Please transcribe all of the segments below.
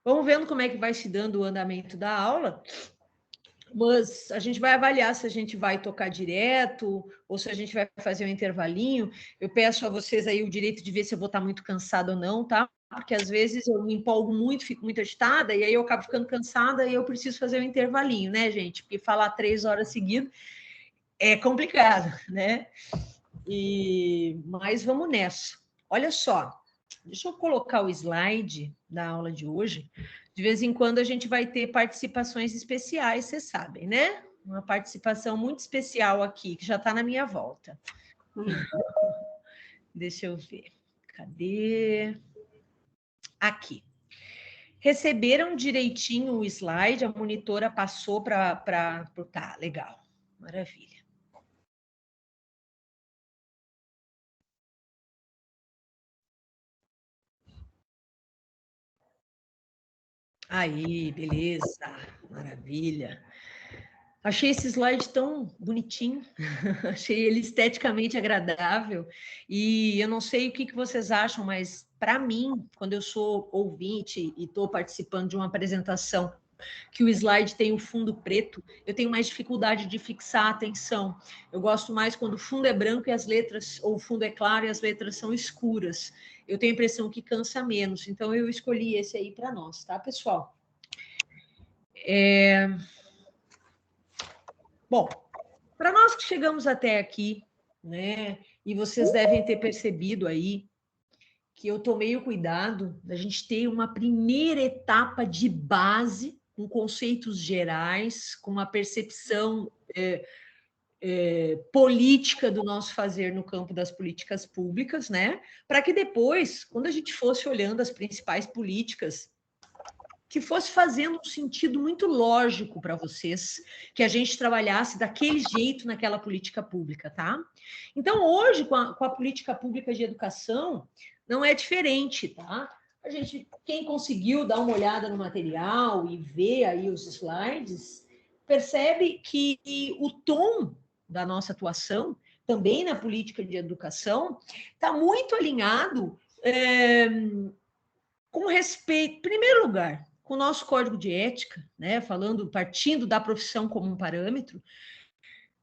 Vamos vendo como é que vai se dando o andamento da aula, mas a gente vai avaliar se a gente vai tocar direto ou se a gente vai fazer um intervalinho. Eu peço a vocês aí o direito de ver se eu vou estar muito cansada ou não, tá? Porque às vezes eu me empolgo muito, fico muito agitada, e aí eu acabo ficando cansada e eu preciso fazer um intervalinho, né, gente? Porque falar 3 horas seguidas é complicado, né? Mas vamos nessa. Olha só, deixa eu colocar o slide da aula de hoje. De vez em quando a gente vai ter participações especiais, vocês sabem, né? Uma participação muito especial aqui, que já está na minha volta. Deixa eu ver. Cadê? Aqui. Receberam direitinho o slide? A monitora passou para... Tá, legal. Maravilha. Aí, beleza. Maravilha. Achei esse slide tão bonitinho, achei ele esteticamente agradável, e eu não sei o que vocês acham, mas para mim, quando eu sou ouvinte e estou participando de uma apresentação que o slide tem o fundo preto, eu tenho mais dificuldade de fixar a atenção. Eu gosto mais quando o fundo é branco e as letras, ou o fundo é claro e as letras são escuras. Eu tenho a impressão que cansa menos, então eu escolhi esse aí para nós, tá, pessoal? Bom, para nós que chegamos até aqui, né, e vocês devem ter percebido aí que eu tomei o cuidado da gente ter uma primeira etapa de base, com conceitos gerais, com uma percepção política do nosso fazer no campo das políticas públicas, né, para que depois, quando a gente fosse olhando as principais políticas, que fosse fazendo um sentido muito lógico para vocês, que a gente trabalhasse daquele jeito naquela política pública, tá? Então, hoje, com a política pública de educação, não é diferente, tá? Quem conseguiu dar uma olhada no material e ver aí os slides, percebe que o tom da nossa atuação, também na política de educação, está muito alinhado com respeito, em primeiro lugar, com o nosso código de ética, né, partindo da profissão como um parâmetro.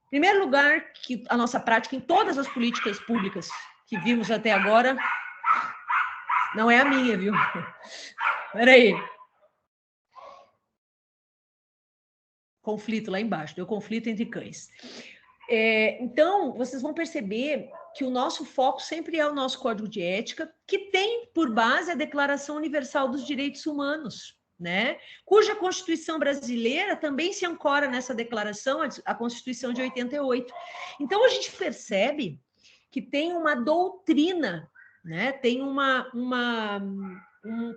Em primeiro lugar, que a nossa prática em todas as políticas públicas que vimos até agora, não é a minha, viu? Peraí. Conflito lá embaixo, deu conflito entre cães. Então, vocês vão perceber que o nosso foco sempre é o nosso código de ética, que tem por base a Declaração Universal dos Direitos Humanos, né? Cuja Constituição brasileira também se ancora nessa declaração, a Constituição de 88. Então, a gente percebe que tem uma doutrina, né? Tem um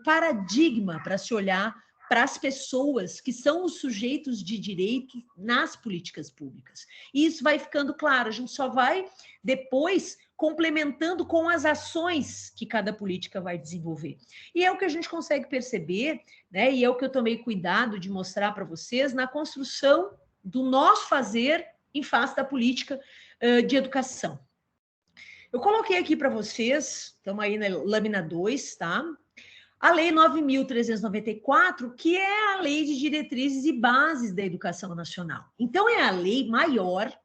paradigma para se olhar para as pessoas que são os sujeitos de direito nas políticas públicas. E isso vai ficando claro, a gente só vai depois complementando com as ações que cada política vai desenvolver. E é o que a gente consegue perceber, né? E é o que eu tomei cuidado de mostrar para vocês na construção do nosso fazer em face da política de educação. Eu coloquei aqui para vocês, estamos aí na lâmina 2, tá? A Lei 9.394, que é a Lei de Diretrizes e Bases da Educação Nacional. Então, é a lei maior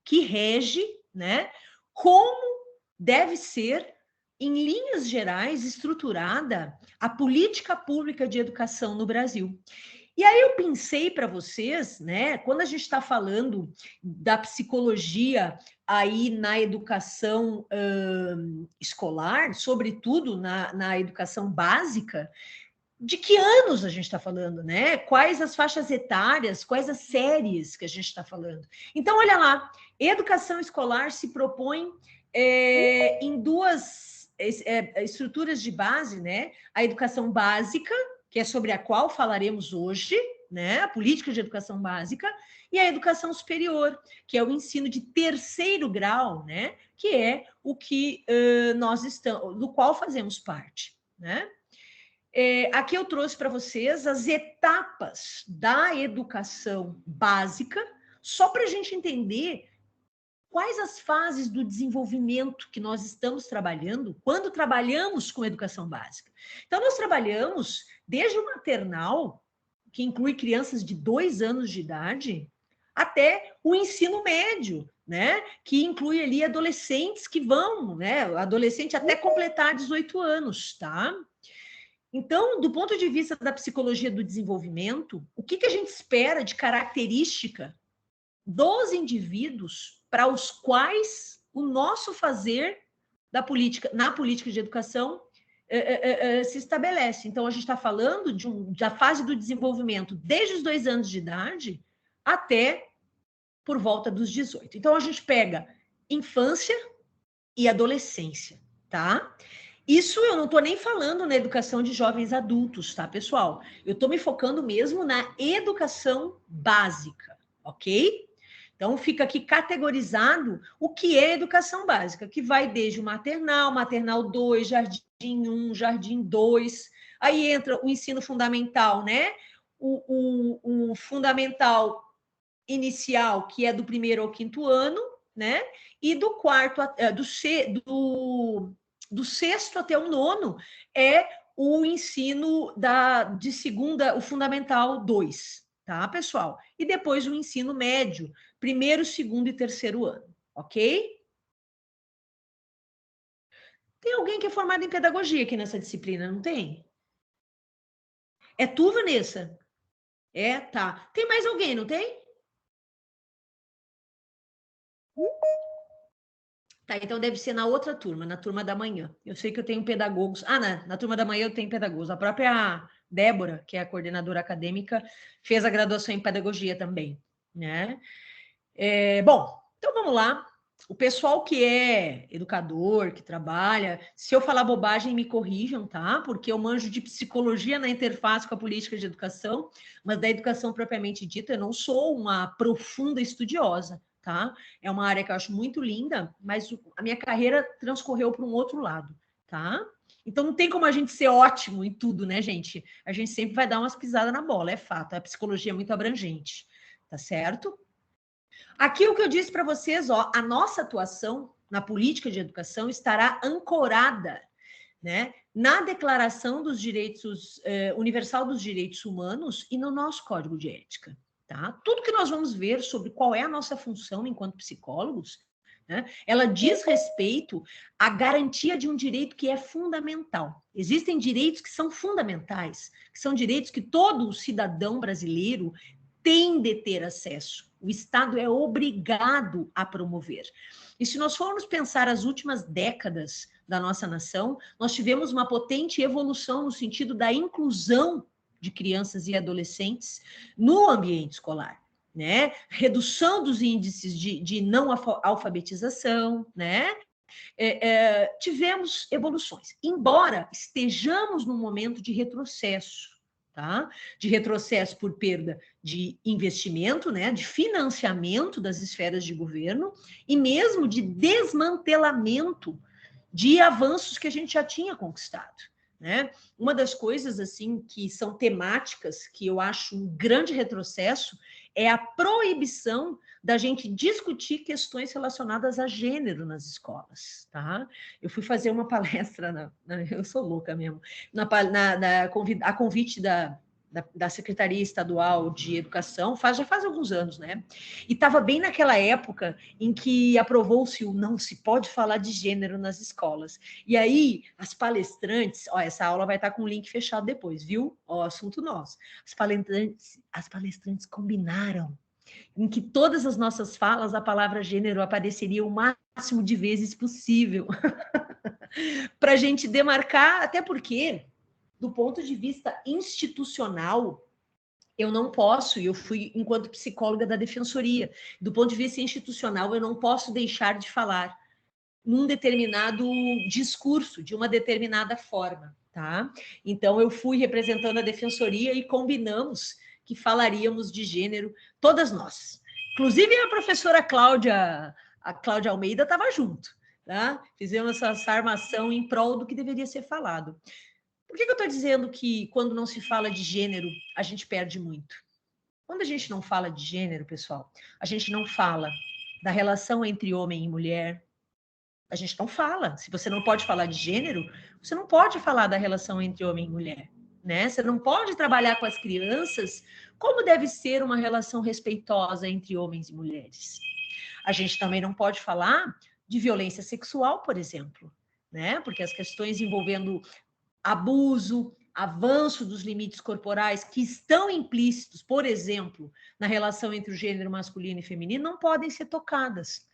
que rege, né, como deve ser, em linhas gerais, estruturada a política pública de educação no Brasil. E aí eu pensei para vocês, né, quando a gente está falando da psicologia aí na educação escolar, sobretudo na educação básica, de que anos a gente está falando, né? Quais as faixas etárias, quais as séries que a gente está falando. Então, olha lá, educação escolar se propõe em duas estruturas de base, né? A educação básica, que é sobre a qual falaremos hoje, né? A política de educação básica, e a educação superior, que é o ensino de terceiro grau, né? Que é o que nós estamos, do qual fazemos parte, né? Aqui eu trouxe para vocês as etapas da educação básica, só para a gente entender quais as fases do desenvolvimento que nós estamos trabalhando quando trabalhamos com educação básica. Então, nós trabalhamos desde o maternal, que inclui crianças de 2 anos de idade, até o ensino médio, né? Que inclui ali adolescentes que vão, né? Adolescente até completar 18 anos, tá? Então, do ponto de vista da psicologia do desenvolvimento, o que a gente espera de característica dos indivíduos para os quais o nosso fazer na política de educação se estabelece. Então, a gente está falando da fase do desenvolvimento desde os 2 anos de idade até por volta dos 18. Então, a gente pega infância e adolescência, tá? Isso eu não estou nem falando na educação de jovens adultos, tá, pessoal? Eu estou me focando mesmo na educação básica, ok? Então, fica aqui categorizado o que é educação básica, que vai desde o maternal, maternal 2, jardim 1, jardim 2, aí entra o ensino fundamental, né? O fundamental inicial, que é do 1º ao 5º ano, né? E do 6º até o 9º é o ensino de segunda, o fundamental 2, tá, pessoal? E depois o ensino médio, 1º, 2º e 3º ano, ok? Tem alguém que é formado em pedagogia aqui nessa disciplina, não tem? É tu, Vanessa? É, tá. Tem mais alguém, não tem? Tá, então deve ser na outra turma, na turma da manhã. Eu sei que eu tenho pedagogos. Na turma da manhã eu tenho pedagogos. A própria Débora, que é a coordenadora acadêmica, fez a graduação em pedagogia também, né? Bom, então vamos lá. O pessoal que é educador, que trabalha, se eu falar bobagem, me corrijam, tá? Porque eu manjo de psicologia na interface com a política de educação, mas da educação propriamente dita, eu não sou uma profunda estudiosa, tá? É uma área que eu acho muito linda, mas a minha carreira transcorreu para um outro lado, tá? Então não tem como a gente ser ótimo em tudo, né, gente? A gente sempre vai dar umas pisadas na bola, é fato. A psicologia é muito abrangente, tá certo? Aqui o que eu disse para vocês, ó, a nossa atuação na política de educação estará ancorada, né, na Declaração dos Direitos Universal dos Direitos Humanos e no nosso Código de Ética, tá? Tudo que nós vamos ver sobre qual é a nossa função enquanto psicólogos, né, ela diz respeito à garantia de um direito que é fundamental. Existem direitos que são fundamentais, que são direitos que todo cidadão brasileiro tem de ter acesso. O Estado é obrigado a promover. E se nós formos pensar as últimas décadas da nossa nação, nós tivemos uma potente evolução no sentido da inclusão de crianças e adolescentes no ambiente escolar, né? Redução dos índices de não alfabetização, né? Tivemos evoluções, embora estejamos num momento de retrocesso, tá? De retrocesso por perda de investimento, né? De financiamento das esferas de governo e mesmo de desmantelamento de avanços que a gente já tinha conquistado, né? Uma das coisas assim que são temáticas que eu acho um grande retrocesso é a proibição da gente discutir questões relacionadas a gênero nas escolas, tá? Eu fui fazer uma palestra, eu sou louca mesmo, a convite da Secretaria Estadual de Educação, já faz alguns anos, né? E estava bem naquela época em que aprovou-se o não se pode falar de gênero nas escolas. E aí, as palestrantes, ó, essa aula vai estar com o link fechado depois, viu? Ó, assunto nosso. As palestrantes combinaram em que todas as nossas falas, a palavra gênero apareceria o máximo de vezes possível, para a gente demarcar, até porque, do ponto de vista institucional, eu não posso, e eu fui enquanto psicóloga da defensoria, do ponto de vista institucional, eu não posso deixar de falar num determinado discurso, de uma determinada forma, tá? Então, eu fui representando a defensoria e combinamos que falaríamos de gênero, todas nós. Inclusive, a professora Cláudia Almeida estava junto, tá? Fizemos essa armação em prol do que deveria ser falado. Por que eu estou dizendo que quando não se fala de gênero, a gente perde muito? Quando a gente não fala de gênero, pessoal, a gente não fala da relação entre homem e mulher. A gente não fala. Se você não pode falar de gênero, você não pode falar da relação entre homem e mulher, né? Você não pode trabalhar com as crianças como deve ser uma relação respeitosa entre homens e mulheres. A gente também não pode falar de violência sexual, por exemplo, né? Porque as questões envolvendo abuso, avanço dos limites corporais que estão implícitos, por exemplo, na relação entre o gênero masculino e feminino, não podem ser tocadas.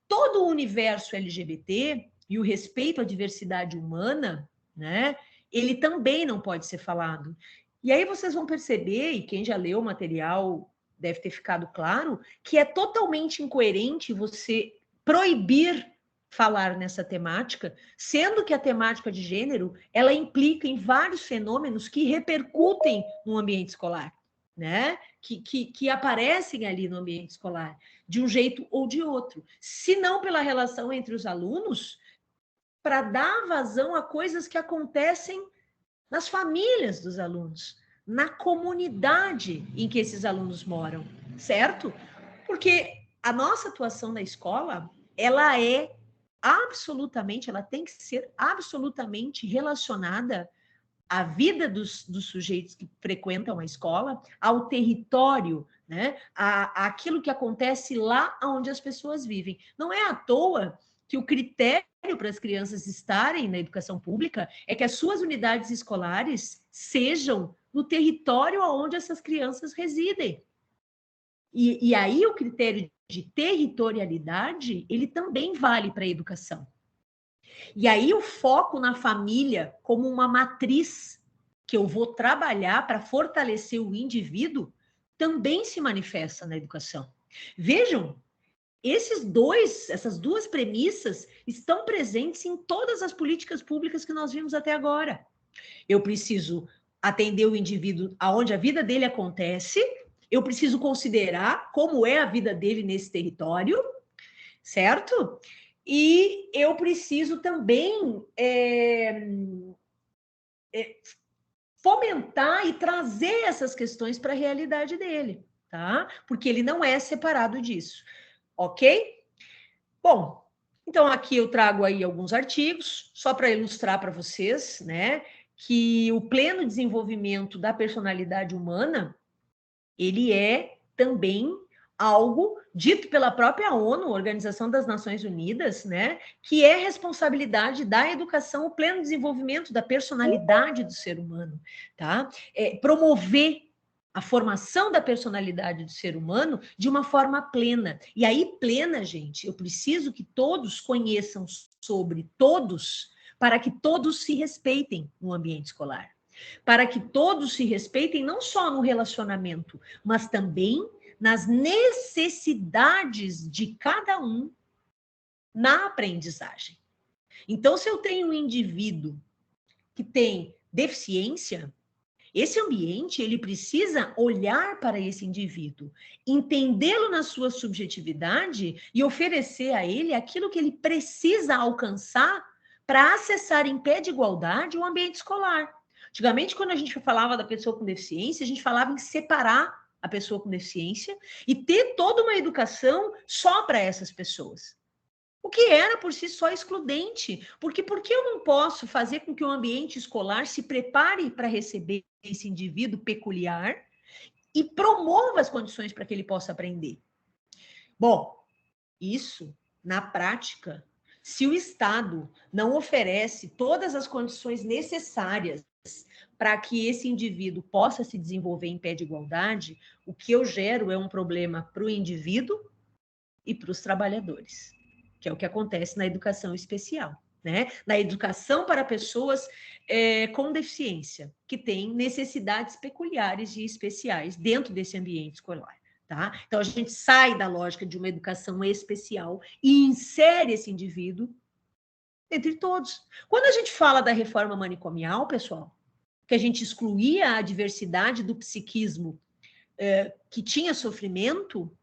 Todo o universo LGBT e o respeito à diversidade humana, né, ele também não pode ser falado. E aí vocês vão perceber, e quem já leu o material deve ter ficado claro, que é totalmente incoerente você proibir falar nessa temática, sendo que a temática de gênero, ela implica em vários fenômenos que repercutem no ambiente escolar, né? Que aparecem ali no ambiente escolar, de um jeito ou de outro. Se não pela relação entre os alunos, para dar vazão a coisas que acontecem nas famílias dos alunos, na comunidade em que esses alunos moram, certo? Porque a nossa atuação na escola, ela é absolutamente, ela tem que ser absolutamente relacionada à vida dos sujeitos que frequentam a escola, ao território, né? Aquilo que acontece lá onde as pessoas vivem. Não é à toa que o critério para as crianças estarem na educação pública é que as suas unidades escolares sejam no território onde essas crianças residem. E aí o critério de territorialidade, ele também vale para a educação. E aí o foco na família como uma matriz que eu vou trabalhar para fortalecer o indivíduo também se manifesta na educação. Vejam, essas duas premissas estão presentes em todas as políticas públicas que nós vimos até agora. Eu preciso atender o indivíduo aonde a vida dele acontece, eu preciso considerar como é a vida dele nesse território, certo? E eu preciso também fomentar e trazer essas questões para a realidade dele, tá? Porque ele não é separado disso, ok? Bom, então aqui eu trago aí alguns artigos, só para ilustrar para vocês, né, que o pleno desenvolvimento da personalidade humana, ele é também algo dito pela própria ONU, Organização das Nações Unidas, né, que é responsabilidade da educação, o pleno desenvolvimento da personalidade do ser humano, tá? Promover a formação da personalidade do ser humano de uma forma plena. E aí, plena, gente, eu preciso que todos conheçam sobre todos, para que todos se respeitem no ambiente escolar. Para que todos se respeitem não só no relacionamento, mas também nas necessidades de cada um na aprendizagem. Então, se eu tenho um indivíduo que tem deficiência, esse ambiente, ele precisa olhar para esse indivíduo, entendê-lo na sua subjetividade e oferecer a ele aquilo que ele precisa alcançar para acessar em pé de igualdade o ambiente escolar. Antigamente, quando a gente falava da pessoa com deficiência, a gente falava em separar a pessoa com deficiência e ter toda uma educação só para essas pessoas. O que era por si só excludente. Porque por que eu não posso fazer com que o ambiente escolar se prepare para receber esse indivíduo peculiar e promova as condições para que ele possa aprender? Bom, isso, na prática, se o Estado não oferece todas as condições necessárias para que esse indivíduo possa se desenvolver em pé de igualdade, o que eu gero é um problema para o indivíduo e para os trabalhadores, que é o que acontece na educação especial, né? Na educação para pessoas com deficiência, que têm necessidades peculiares e especiais dentro desse ambiente escolar. Tá? Então, a gente sai da lógica de uma educação especial e insere esse indivíduo entre todos. Quando a gente fala da reforma manicomial, pessoal, que a gente excluía a diversidade do psiquismo que tinha sofrimento,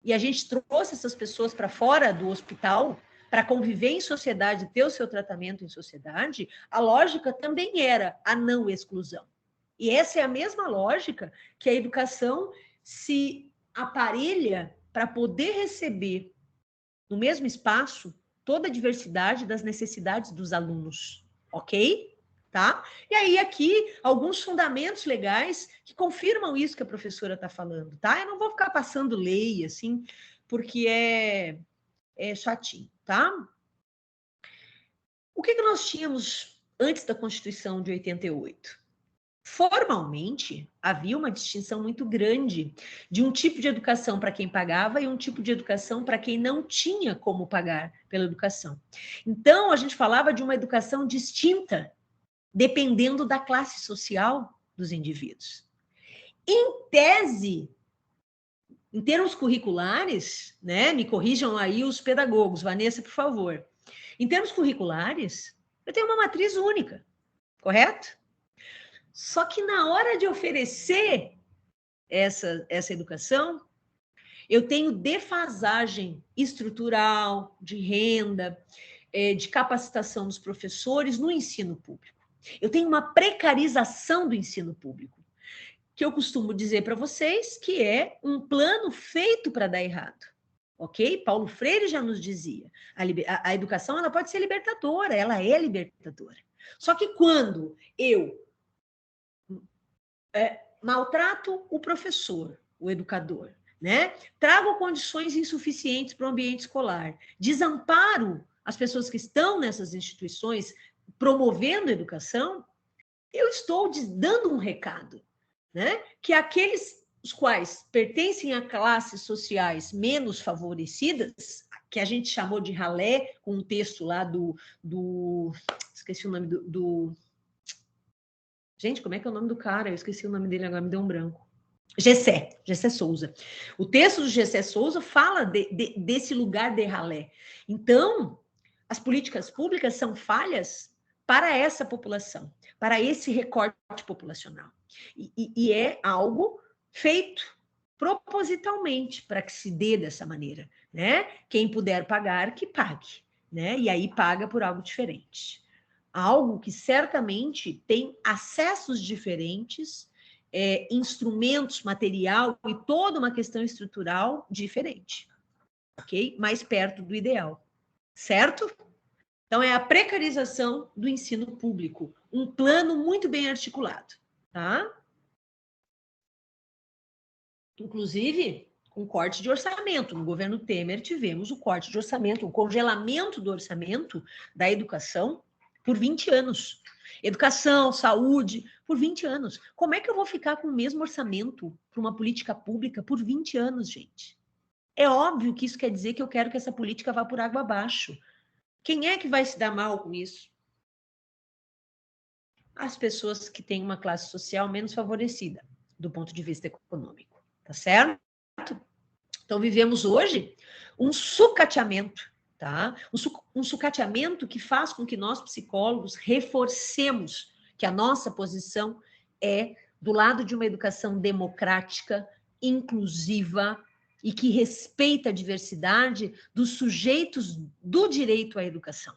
e a gente trouxe essas pessoas para fora do hospital para conviver em sociedade, ter o seu tratamento em sociedade, a lógica também era a não exclusão. E essa é a mesma lógica que a educação se aparelha para poder receber no mesmo espaço, toda a diversidade das necessidades dos alunos, ok? Tá? E aí, aqui, alguns fundamentos legais que confirmam isso que a professora está falando, tá? Eu não vou ficar passando lei, assim, porque é chatinho, tá? O que nós tínhamos antes da Constituição de 88? Formalmente, havia uma distinção muito grande de um tipo de educação para quem pagava e um tipo de educação para quem não tinha como pagar pela educação. Então, a gente falava de uma educação distinta, dependendo da classe social dos indivíduos. Em tese, em termos curriculares, né? Me corrijam aí os pedagogos, Vanessa, por favor. Em termos curriculares, eu tenho uma matriz única, correto? Só que na hora de oferecer essa educação, eu tenho defasagem estrutural, de renda, de capacitação dos professores no ensino público. Eu tenho uma precarização do ensino público, que eu costumo dizer para vocês que é um plano feito para dar errado. Ok? Paulo Freire já nos dizia, a educação ela pode ser libertadora, ela é libertadora. Só que quando eu maltrato o professor, o educador, né? Trago condições insuficientes para o ambiente escolar, desamparo as pessoas que estão nessas instituições promovendo a educação, eu estou dando um recado, né? Que aqueles os quais pertencem a classes sociais menos favorecidas, que a gente chamou de ralé, com um texto lá esqueci o nome Gente, como é que é o nome do cara? Eu esqueci o nome dele agora, me deu um branco. Gessé Souza. O texto do Gessé Souza fala desse lugar de ralé. Então, as políticas públicas são falhas para essa população, para esse recorte populacional. E é algo feito propositalmente para que se dê dessa maneira, né? Quem puder pagar, que pague, né? E aí paga por algo diferente. Algo que certamente tem acessos diferentes, instrumentos, material e toda uma questão estrutural diferente, ok? Mais perto do ideal, certo? Então, é a precarização do ensino público, um plano muito bem articulado, tá? Inclusive, com corte de orçamento. No governo Temer, tivemos o corte de orçamento, o congelamento do orçamento da educação por 20 anos. Educação, saúde, por 20 anos. Como é que eu vou ficar com o mesmo orçamento para uma política pública por 20 anos, gente? É óbvio que isso quer dizer que eu quero que essa política vá por água abaixo. Quem é que vai se dar mal com isso? As pessoas que têm uma classe social menos favorecida, do ponto de vista econômico. Tá certo? Então, vivemos hoje um sucateamento, tá? Um sucateamento que faz com que nós, psicólogos, reforcemos que a nossa posição é do lado de uma educação democrática, inclusiva e que respeita a diversidade dos sujeitos do direito à educação,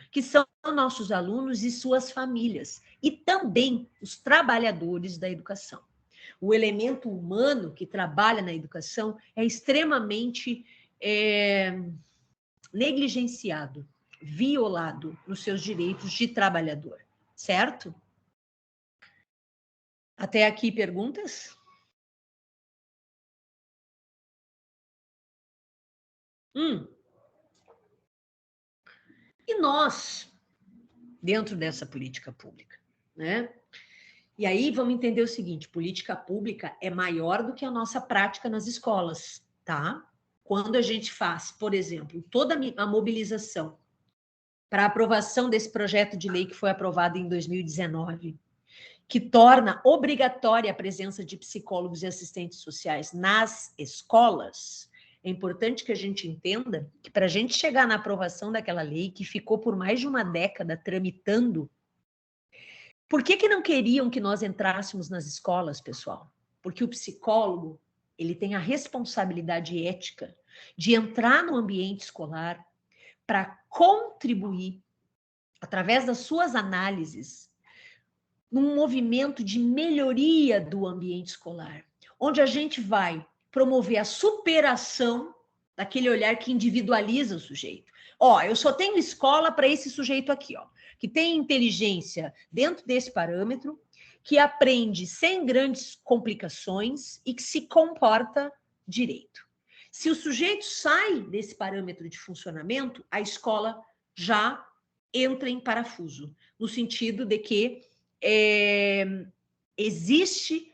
que são nossos alunos e suas famílias, e também os trabalhadores da educação. O elemento humano que trabalha na educação é extremamente negligenciado, violado nos seus direitos de trabalhador, certo? Até aqui, perguntas? E nós, dentro dessa política pública, né? E aí vamos entender o seguinte: política pública é maior do que a nossa prática nas escolas, tá? Quando a gente faz, por exemplo, toda a mobilização para a aprovação desse projeto de lei que foi aprovado em 2019, que torna obrigatória a presença de psicólogos e assistentes sociais nas escolas, é importante que a gente entenda que para a gente chegar na aprovação daquela lei, que ficou por mais de uma década tramitando, por que não queriam que nós entrássemos nas escolas, pessoal? Porque o psicólogo, ele tem a responsabilidade ética de entrar no ambiente escolar para contribuir, através das suas análises, num movimento de melhoria do ambiente escolar, onde a gente vai promover a superação daquele olhar que individualiza o sujeito. Ó, eu só tenho escola para esse sujeito aqui, ó, que tem inteligência dentro desse parâmetro, que aprende sem grandes complicações e que se comporta direito. Se o sujeito sai desse parâmetro de funcionamento, a escola já entra em parafuso, no sentido de que existe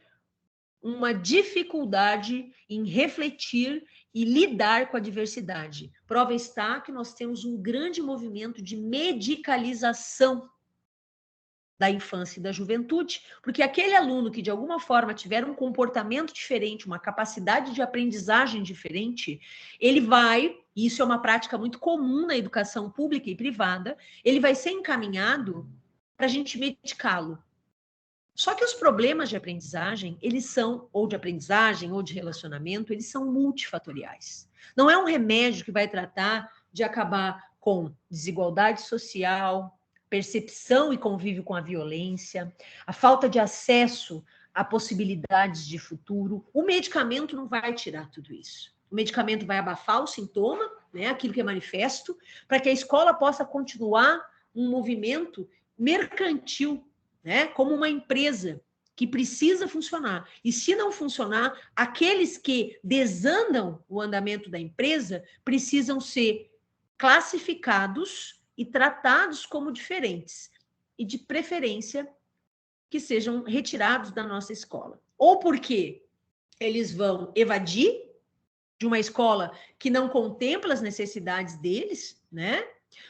uma dificuldade em refletir e lidar com a diversidade. Prova está que nós temos um grande movimento de medicalização da infância e da juventude, porque aquele aluno que de alguma forma tiver um comportamento diferente, uma capacidade de aprendizagem diferente, ele vai, e isso é uma prática muito comum na educação pública e privada, ele vai ser encaminhado para a gente medicá-lo. Só que os problemas de aprendizagem, eles são, ou de aprendizagem, ou de relacionamento, eles são multifatoriais. Não é um remédio que vai tratar de acabar com desigualdade social, percepção e convívio com a violência, a falta de acesso a possibilidades de futuro. O medicamento não vai tirar tudo isso. O medicamento vai abafar o sintoma, né, aquilo que é manifesto, para que a escola possa continuar um movimento mercantil, né, como uma empresa que precisa funcionar. E se não funcionar, aqueles que desandam o andamento da empresa precisam ser classificados e tratados como diferentes, e de preferência que sejam retirados da nossa escola. Ou porque eles vão evadir de uma escola que não contempla as necessidades deles, né?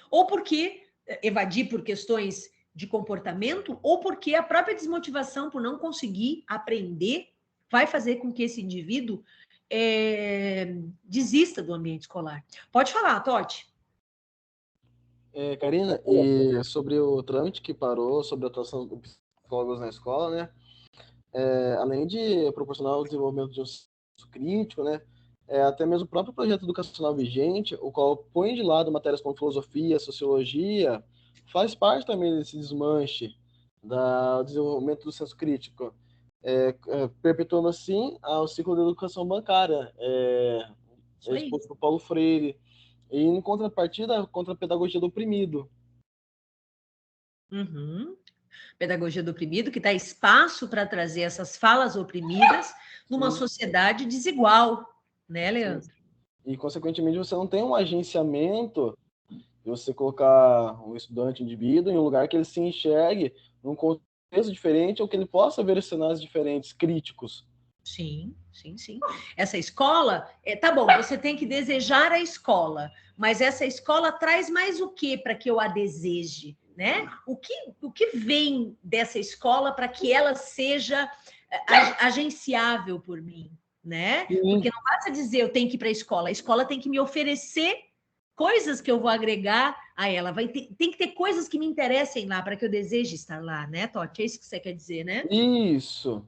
Ou porque evadir por questões de comportamento, ou porque a própria desmotivação por não conseguir aprender vai fazer com que esse indivíduo desista do ambiente escolar. Pode falar, Totti. Karina, e sobre o trâmite que parou, sobre a atuação dos psicólogos na escola, né? Além de proporcionar o desenvolvimento de um senso crítico, né? Até mesmo o próprio projeto educacional vigente, o qual põe de lado matérias como filosofia, sociologia, faz parte também desse desmanche do desenvolvimento do senso crítico, perpetuando assim o ciclo da educação bancária, exposto por Paulo Freire, e em contrapartida contra a pedagogia do oprimido. Uhum. Pedagogia do oprimido, que dá espaço para trazer essas falas oprimidas numa sociedade desigual, né, Leandro? E, consequentemente, você não tem um agenciamento de você colocar um estudante, indivíduo, em um lugar que ele se enxergue num contexto diferente ou que ele possa ver cenários diferentes, críticos. Sim, sim, sim. Essa escola, tá bom, você tem que desejar a escola, mas essa escola traz mais o que para que eu a deseje, né? O que vem dessa escola para que ela seja agenciável por mim, né? Sim. Porque não basta dizer eu tenho que ir para a escola tem que me oferecer coisas que eu vou agregar a ela. Tem que ter coisas que me interessem lá para que eu deseje estar lá, né, Totti? É isso que você quer dizer, né? Isso.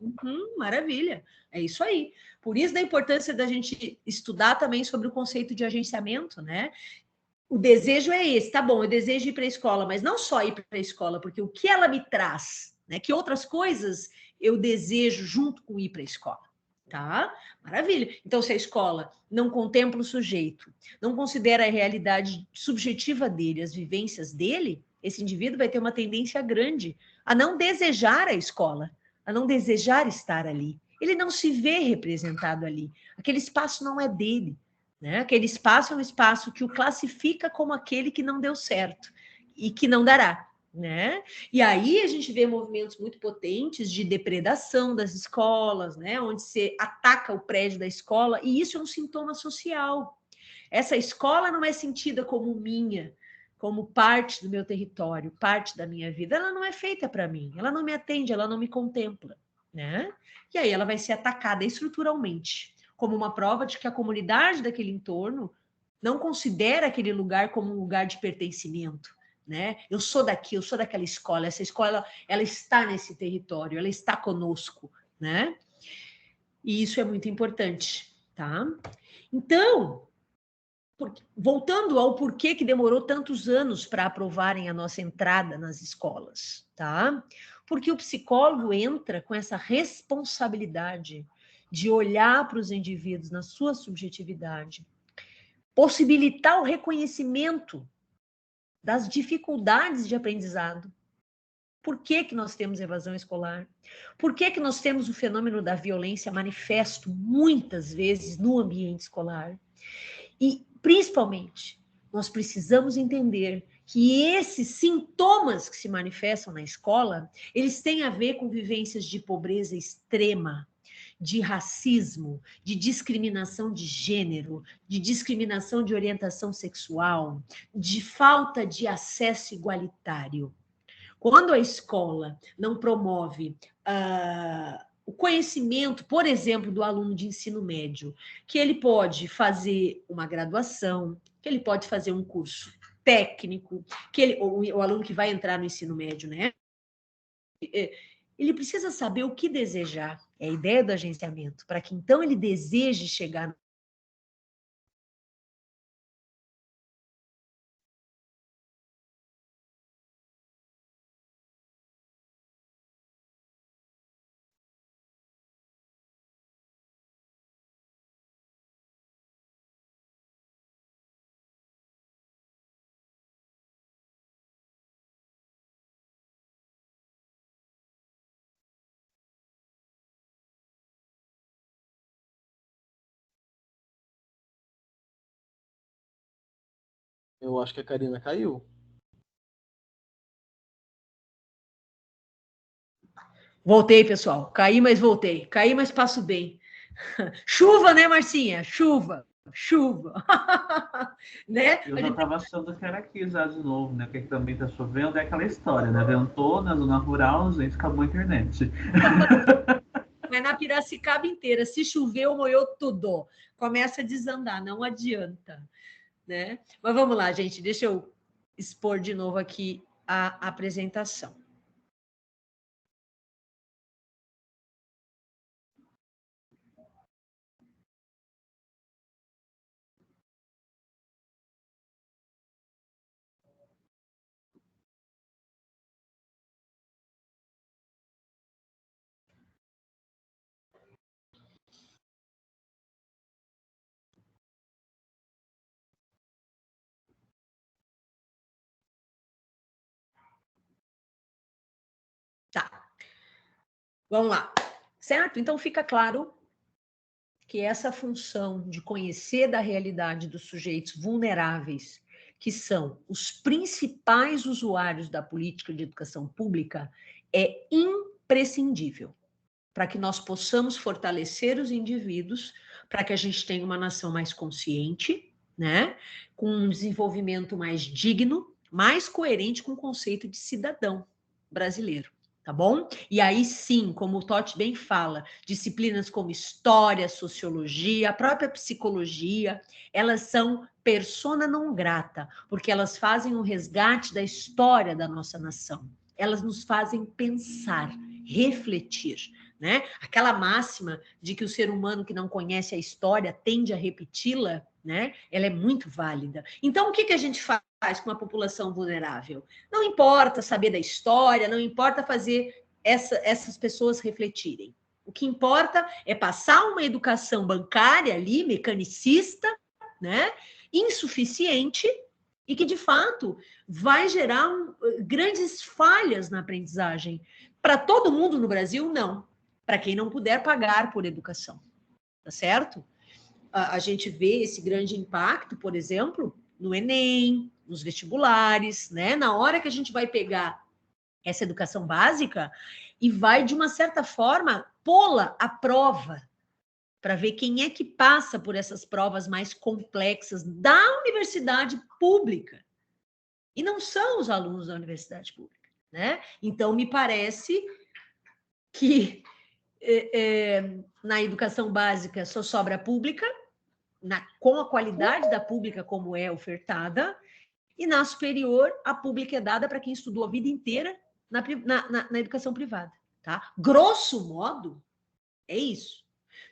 Maravilha. É isso aí. Por isso da importância da gente estudar também sobre o conceito de agenciamento, né? O desejo é esse, tá bom, eu desejo ir para a escola, mas não só ir para a escola, porque o que ela me traz, né? Que outras coisas eu desejo junto com ir para a escola, tá? Maravilha. Então, se a escola não contempla o sujeito, não considera a realidade subjetiva dele, as vivências dele, esse indivíduo vai ter uma tendência grande a não desejar a escola, a não desejar estar ali. Ele não se vê representado ali. Aquele espaço não é dele. Né? Aquele espaço é um espaço que o classifica como aquele que não deu certo e que não dará. Né? E aí a gente vê movimentos muito potentes de depredação das escolas, né? Onde se ataca o prédio da escola, e isso é um sintoma social. Essa escola não é sentida como minha, como parte do meu território, parte da minha vida. Ela não é feita para mim, ela não me atende, ela não me contempla. Né? E aí ela vai ser atacada estruturalmente, como uma prova de que a comunidade daquele entorno não considera aquele lugar como um lugar de pertencimento, né? Eu sou daqui, eu sou daquela escola, essa escola, ela está nesse território, ela está conosco, né? E isso é muito importante, tá? Então, voltando ao porquê que demorou tantos anos para aprovarem a nossa entrada nas escolas, tá? Porque o psicólogo entra com essa responsabilidade de olhar para os indivíduos na sua subjetividade, possibilitar o reconhecimento das dificuldades de aprendizado. Por que que nós temos evasão escolar? Por que que nós temos o fenômeno da violência manifesto muitas vezes no ambiente escolar? E, principalmente, nós precisamos entender que esses sintomas que se manifestam na escola, eles têm a ver com vivências de pobreza extrema, de racismo, de discriminação de gênero, de discriminação de orientação sexual, de falta de acesso igualitário. Quando a escola não promove o conhecimento, por exemplo, do aluno de ensino médio, que ele pode fazer uma graduação, que ele pode fazer um curso técnico, que o aluno que vai entrar no ensino médio, né? Ele precisa saber o que desejar. É a ideia do agenciamento, para que então ele deseje chegar. Eu acho que a Karina caiu. Voltei, pessoal. Caí, mas voltei. Caí, mas passo bem. Chuva, né, Marcinha? Chuva. Chuva. Né? Eu já estava achando que era aqui já de novo, né? Porque também tá chovendo, é aquela história, né? Ventou na zona rural, gente, acabou a internet. Mas na Piracicaba inteira, se choveu, molhou tudo. Começa a desandar, não adianta. Né? Mas vamos lá, gente, deixa eu expor de novo aqui a apresentação. Tá. Vamos lá. Certo? Então fica claro que essa função de conhecer da realidade dos sujeitos vulneráveis, que são os principais usuários da política de educação pública, é imprescindível para que nós possamos fortalecer os indivíduos, para que a gente tenha uma nação mais consciente, né, com um desenvolvimento mais digno, mais coerente com o conceito de cidadão brasileiro. Tá bom? E aí sim, como o Totti bem fala, disciplinas como história, sociologia, a própria psicologia, elas são persona non grata, porque elas fazem um resgate da história da nossa nação. Elas nos fazem pensar, refletir, né? Aquela máxima de que o ser humano que não conhece a história tende a repeti-la, né? Ela é muito válida. Então, o que a gente faz com uma população vulnerável? Não importa saber da história, não importa fazer essas pessoas refletirem. O que importa é passar uma educação bancária ali, mecanicista, né? Insuficiente, e que, de fato, vai gerar grandes falhas na aprendizagem. Para todo mundo no Brasil, não. Para quem não puder pagar por educação. Tá certo? A gente vê esse grande impacto, por exemplo, no Enem, nos vestibulares, né? Na hora que a gente vai pegar essa educação básica e vai, de uma certa forma, pô-la à prova, para ver quem é que passa por essas provas mais complexas da universidade pública. E não são os alunos da universidade pública, né? Então, me parece que na educação básica só sobra a pública, com a qualidade da pública como é ofertada, e na superior, a pública é dada para quem estudou a vida inteira na educação privada. Tá? Grosso modo, é isso.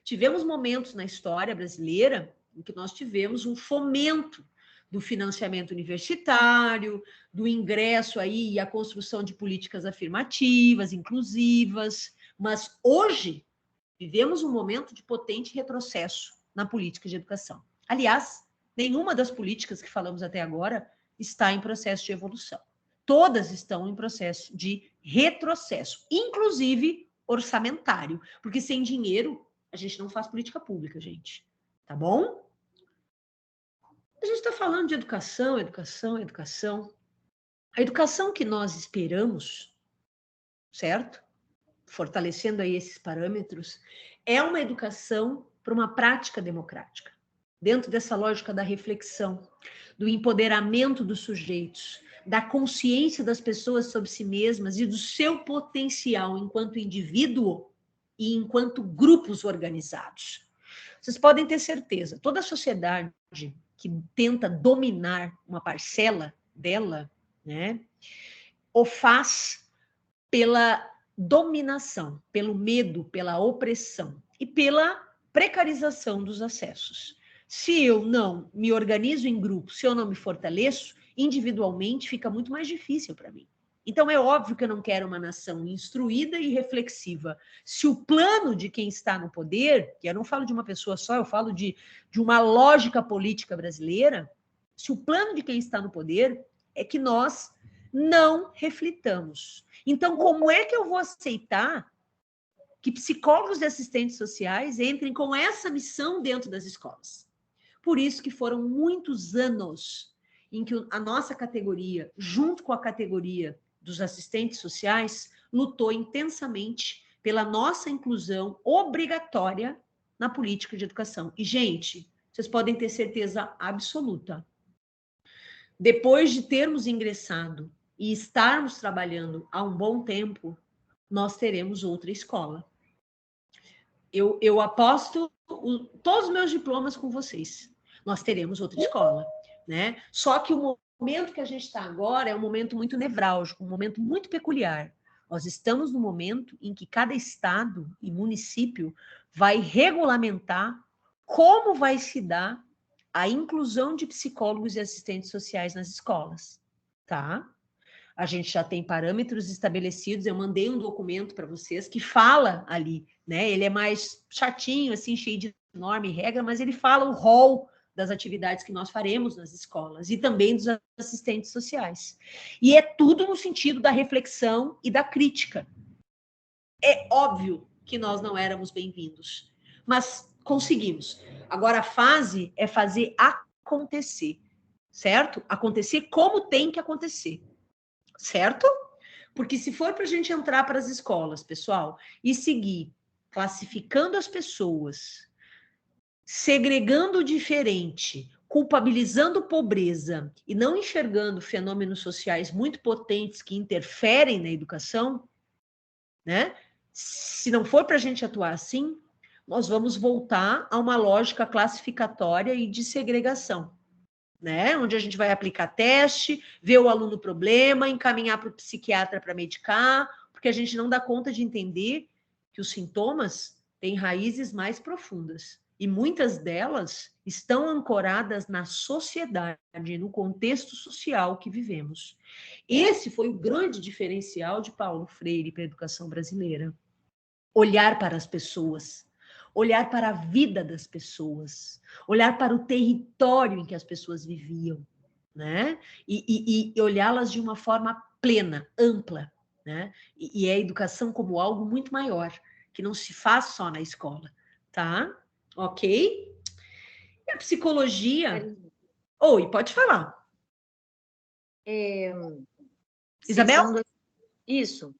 Tivemos momentos na história brasileira em que nós tivemos um fomento do financiamento universitário, do ingresso aí e a construção de políticas afirmativas, inclusivas, mas hoje vivemos um momento de potente retrocesso na política de educação. Aliás, Nenhuma das políticas que falamos até agora está em processo de evolução. Todas estão em processo de retrocesso, inclusive orçamentário, porque sem dinheiro a gente não faz política pública, gente. Tá bom? A gente está falando de educação, educação, educação. A educação que nós esperamos, certo? Fortalecendo aí esses parâmetros, é uma educação para uma prática democrática, dentro dessa lógica da reflexão, do empoderamento dos sujeitos, da consciência das pessoas sobre si mesmas e do seu potencial enquanto indivíduo e enquanto grupos organizados. Vocês podem ter certeza, toda a sociedade que tenta dominar uma parcela dela, né, o faz pela dominação, pelo medo, pela opressão e pela precarização dos acessos. Se eu não me organizo em grupo, se eu não me fortaleço, individualmente fica muito mais difícil para mim. Então é óbvio que eu não quero uma nação instruída e reflexiva. Se o plano de quem está no poder, que eu não falo de uma pessoa só, eu falo de uma lógica política brasileira, se o plano de quem está no poder é que nós não reflitamos. Então, como é que eu vou aceitar que psicólogos e assistentes sociais entrem com essa missão dentro das escolas? Por isso que foram muitos anos em que a nossa categoria, junto com a categoria dos assistentes sociais, lutou intensamente pela nossa inclusão obrigatória na política de educação. E, gente, vocês podem ter certeza absoluta, depois de termos ingressado e estarmos trabalhando há um bom tempo, nós teremos outra escola. Eu aposto todos os meus diplomas com vocês. Nós teremos outra escola, né? Só que o momento que a gente está agora é um momento muito nevrálgico, um momento muito peculiar. Nós estamos no momento em que cada estado e município vai regulamentar como vai se dar a inclusão de psicólogos e assistentes sociais nas escolas, tá? A gente já tem parâmetros estabelecidos, eu mandei um documento para vocês que fala ali, né? Ele é mais chatinho, assim, cheio de norma e regra, mas ele fala o rol das atividades que nós faremos nas escolas e também dos assistentes sociais. E é tudo no sentido da reflexão e da crítica. É óbvio que nós não éramos bem-vindos, mas conseguimos. Agora, a fase é fazer acontecer, certo? Acontecer como tem que acontecer, certo? Porque se for para a gente entrar para as escolas, pessoal, e seguir classificando as pessoas, segregando o diferente, culpabilizando pobreza e não enxergando fenômenos sociais muito potentes que interferem na educação, né? Se não for para a gente atuar assim, nós vamos voltar a uma lógica classificatória e de segregação, né? Onde a gente vai aplicar teste, ver o aluno problema, encaminhar para o psiquiatra para medicar, porque a gente não dá conta de entender que os sintomas têm raízes mais profundas. E muitas delas estão ancoradas na sociedade, no contexto social que vivemos. Esse foi o grande diferencial de Paulo Freire para a educação brasileira. Olhar para as pessoas, olhar para a vida das pessoas, olhar para o território em que as pessoas viviam, né? E olhá-las de uma forma plena, ampla, né? E a educação como algo muito maior, que não se faz só na escola, tá? Ok? E a psicologia... Oi, pode falar. Isabel? Isso.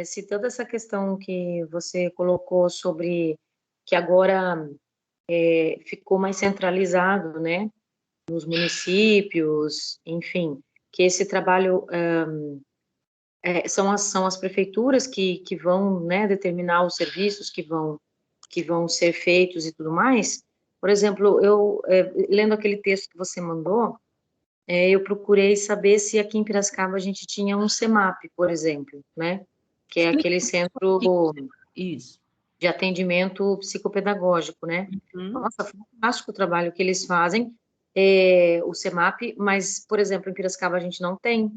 Citando essa questão que você colocou sobre que agora ficou mais centralizado, né, nos municípios, enfim, que esse trabalho são as prefeituras que vão, né, determinar os serviços que vão ser feitos e tudo mais. Por exemplo, eu lendo aquele texto que você mandou, eu procurei saber se aqui em Piracicaba a gente tinha um CEMAP, por exemplo, né? Que é aquele centro de atendimento psicopedagógico, né? Nossa, fantástico o trabalho que eles fazem, o CEMAP, mas, por exemplo, em Piracicaba a gente não tem,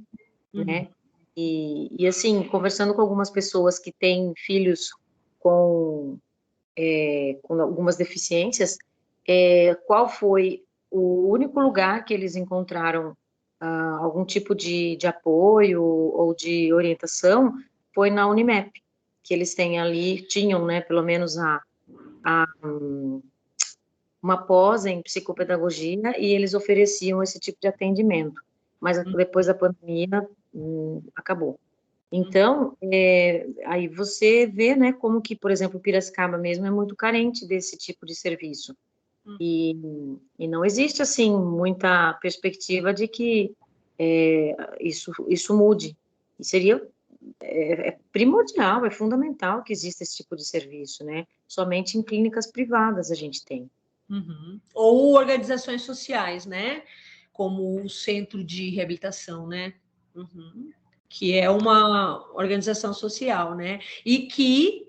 né? E assim, conversando com algumas pessoas que têm filhos com algumas deficiências, qual foi o único lugar que eles encontraram algum tipo de apoio ou de orientação foi na Unimep, que eles tinham, né, pelo menos uma pós em psicopedagogia, e eles ofereciam esse tipo de atendimento, mas depois da pandemia acabou. Então, aí você vê, né, como que, por exemplo, Piracicaba mesmo é muito carente desse tipo de serviço. E não existe, assim, muita perspectiva de que isso mude. E seria primordial, é fundamental que exista esse tipo de serviço, né? Somente em clínicas privadas a gente tem. Uhum. Ou organizações sociais, né? Como o Centro de Reabilitação, né? Uhum. Que é uma organização social, né? E que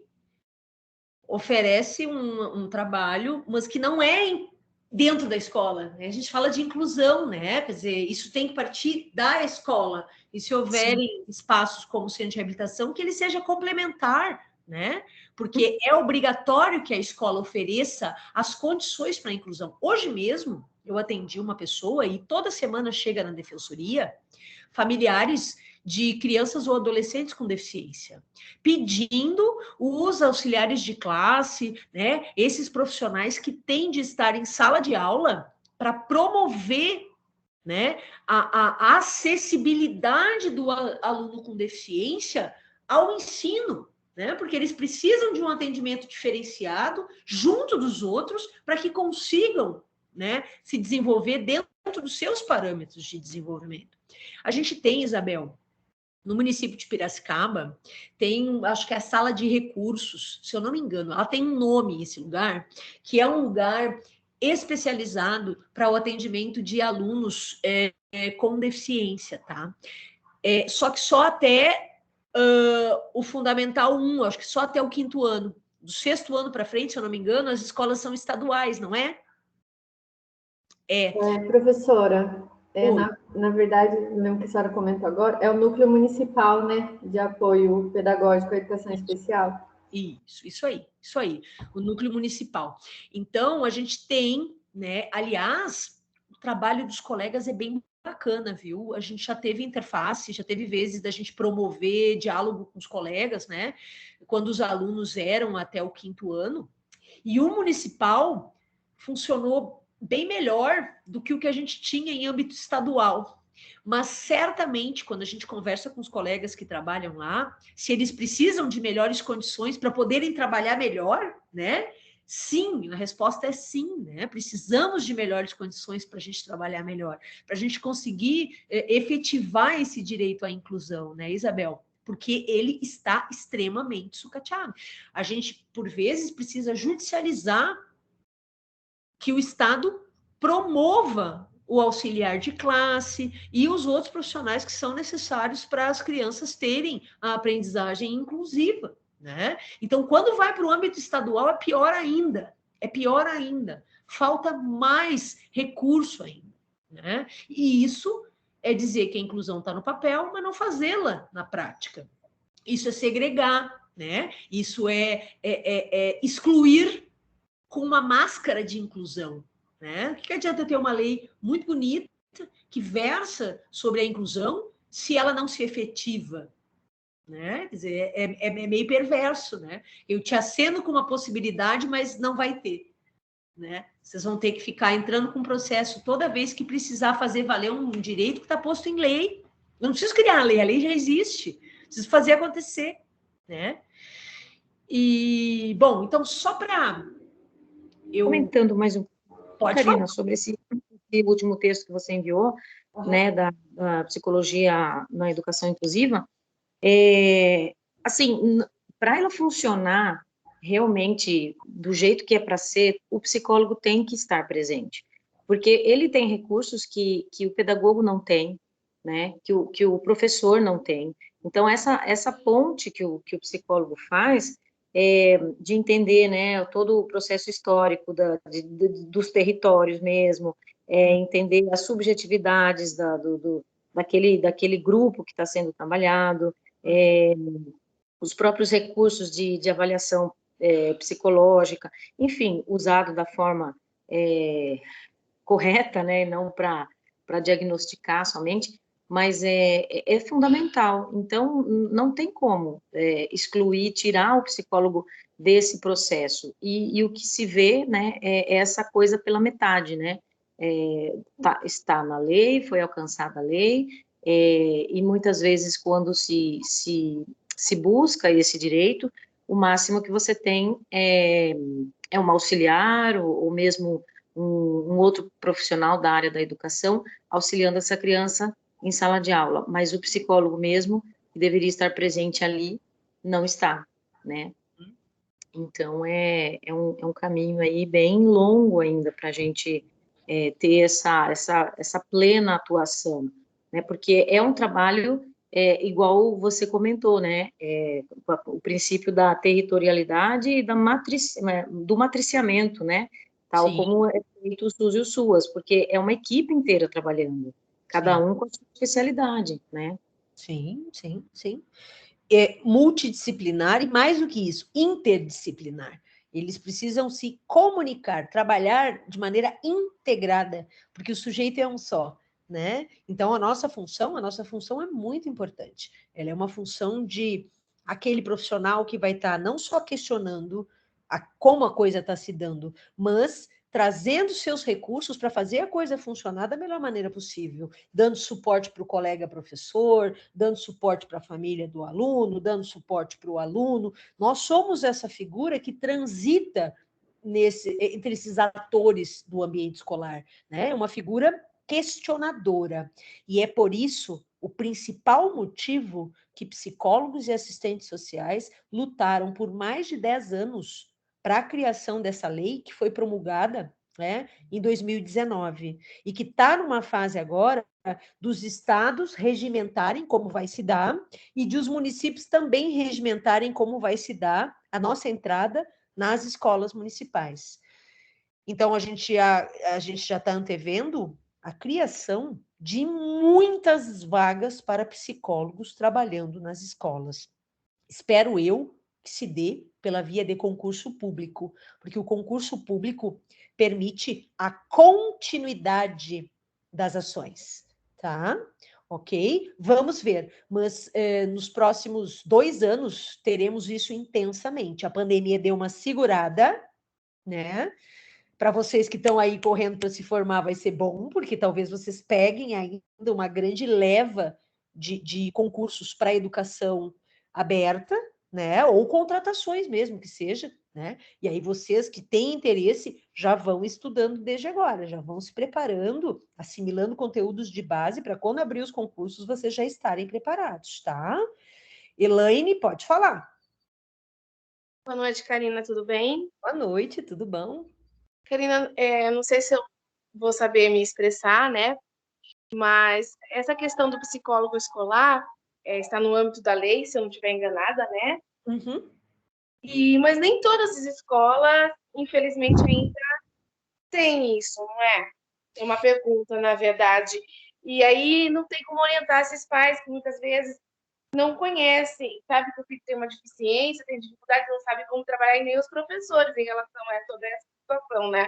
oferece um trabalho, mas que não é dentro da escola, né? A gente fala de inclusão, né? Quer dizer, isso tem que partir da escola. E se houverem espaços como o Centro de Reabilitação, que ele seja complementar, né? Porque é obrigatório que a escola ofereça as condições para a inclusão. Hoje mesmo, eu atendi uma pessoa e toda semana chega na defensoria familiares de crianças ou adolescentes com deficiência, pedindo os auxiliares de classe, né, esses profissionais que têm de estar em sala de aula para promover, né, a acessibilidade do aluno com deficiência ao ensino, né, porque eles precisam de um atendimento diferenciado junto dos outros para que consigam, né, se desenvolver dentro dos seus parâmetros de desenvolvimento. A gente tem, Isabel, no município de Piracicaba, tem, acho que é a sala de recursos, se eu não me engano, ela tem um nome, esse lugar, que é um lugar especializado para o atendimento de alunos com deficiência, tá? Só que só até o Fundamental 1, acho que só até o 5º ano. Do 6º ano para frente, se eu não me engano, as escolas são estaduais, não é? Professora, na verdade, mesmo que a senhora comentou agora, é o núcleo municipal, né, de apoio pedagógico à educação especial. Isso aí, o núcleo municipal. Então, a gente tem, né, aliás, o trabalho dos colegas é bem bacana, viu? A gente já teve interface, já teve vezes da gente promover diálogo com os colegas, né, quando os alunos eram até o 5º ano, e o municipal funcionou bem melhor do que o que a gente tinha em âmbito estadual. Mas certamente, quando a gente conversa com os colegas que trabalham lá, se eles precisam de melhores condições para poderem trabalhar melhor, né? Sim, a resposta é sim, né? Precisamos de melhores condições para a gente trabalhar melhor, para a gente conseguir efetivar esse direito à inclusão, né, Isabel? Porque ele está extremamente sucateado. A gente, por vezes, precisa judicializar que o Estado promova o auxiliar de classe e os outros profissionais que são necessários para as crianças terem a aprendizagem inclusiva, né? Então, quando vai para o âmbito estadual, é pior ainda, falta mais recurso ainda, né? E isso é dizer que a inclusão está no papel, mas não fazê-la na prática. Isso é segregar, né? Isso é excluir com uma máscara de inclusão, né? O que adianta ter uma lei muito bonita que versa sobre a inclusão se ela não se efetiva, né? Quer dizer, é meio perverso, né? Eu te aceno com uma possibilidade, mas não vai ter, né? Vocês vão ter que ficar entrando com um processo toda vez que precisar fazer valer um direito que está posto em lei. Eu não preciso criar a lei já existe. Preciso fazer acontecer, né? E, bom, então, só para Comentando mais um pouco, Karina, falar sobre esse último texto que você enviou, né, da psicologia na educação inclusiva, assim, para ela funcionar realmente do jeito que é para ser, o psicólogo tem que estar presente, porque ele tem recursos que o pedagogo não tem, né, que o professor não tem. Então, essa ponte que o psicólogo faz de entender, né, todo o processo histórico dos territórios mesmo, entender as subjetividades daquele grupo que está sendo trabalhado, os próprios recursos de avaliação psicológica, enfim, usado da forma correta, né, não para diagnosticar somente, mas é fundamental. Então, não tem como excluir, tirar o psicólogo desse processo. E o que se vê, né, é essa coisa pela metade, né? Está na lei, foi alcançada a lei, e muitas vezes, quando se busca esse direito, o máximo que você tem é um auxiliar, ou mesmo um outro profissional da área da educação, auxiliando essa criança em sala de aula, mas o psicólogo mesmo, que deveria estar presente ali, não está, né? Então, é um caminho aí bem longo ainda para a gente ter essa plena atuação, né? Porque é um trabalho igual você comentou, né? O princípio da territorialidade e do matriciamento, né? Tal Sim. como é feito o SUS e o SUAS, porque é uma equipe inteira trabalhando, cada Sim. um com a sua especialidade, né? Sim, sim, sim. É multidisciplinar e, mais do que isso, interdisciplinar. Eles precisam se comunicar, trabalhar de maneira integrada, porque o sujeito é um só, né? Então, a nossa função é muito importante. Ela é uma função de aquele profissional que vai estar não só questionando como a coisa está se dando, mas trazendo seus recursos para fazer a coisa funcionar da melhor maneira possível, dando suporte para o colega professor, dando suporte para a família do aluno, dando suporte para o aluno. Nós somos essa figura que transita entre esses atores do ambiente escolar, né? Uma figura questionadora. E é por isso o principal motivo que psicólogos e assistentes sociais lutaram por mais de 10 anos para a criação dessa lei, que foi promulgada, né, em 2019, e que está numa fase agora dos estados regimentarem como vai se dar e de os municípios também regimentarem como vai se dar a nossa entrada nas escolas municipais. Então, a gente já está antevendo a criação de muitas vagas para psicólogos trabalhando nas escolas. Espero eu que se dê pela via de concurso público, porque o concurso público permite a continuidade das ações, tá? Ok? Vamos ver, mas nos próximos 2 anos teremos isso intensamente. A pandemia deu uma segurada, né? Para vocês que estão aí correndo para se formar, vai ser bom, porque talvez vocês peguem ainda uma grande leva de concursos para educação aberta, né? Ou contratações mesmo, que seja, né? E aí vocês que têm interesse já vão estudando desde agora, já vão se preparando, assimilando conteúdos de base para quando abrir os concursos vocês já estarem preparados, tá? Elaine, pode falar. Boa noite, Karina, tudo bem? Boa noite, tudo bom? Karina, não sei se eu vou saber me expressar, né? Mas essa questão do psicólogo escolar está no âmbito da lei, se eu não estiver enganada, né? Uhum. Mas nem todas as escolas, infelizmente, ainda têm isso, não é? É uma pergunta, na verdade. E aí não tem como orientar esses pais que muitas vezes não conhecem, sabe que o filho tem uma deficiência, tem dificuldade, não sabe como trabalhar, e nem os professores em relação a toda essa situação, né?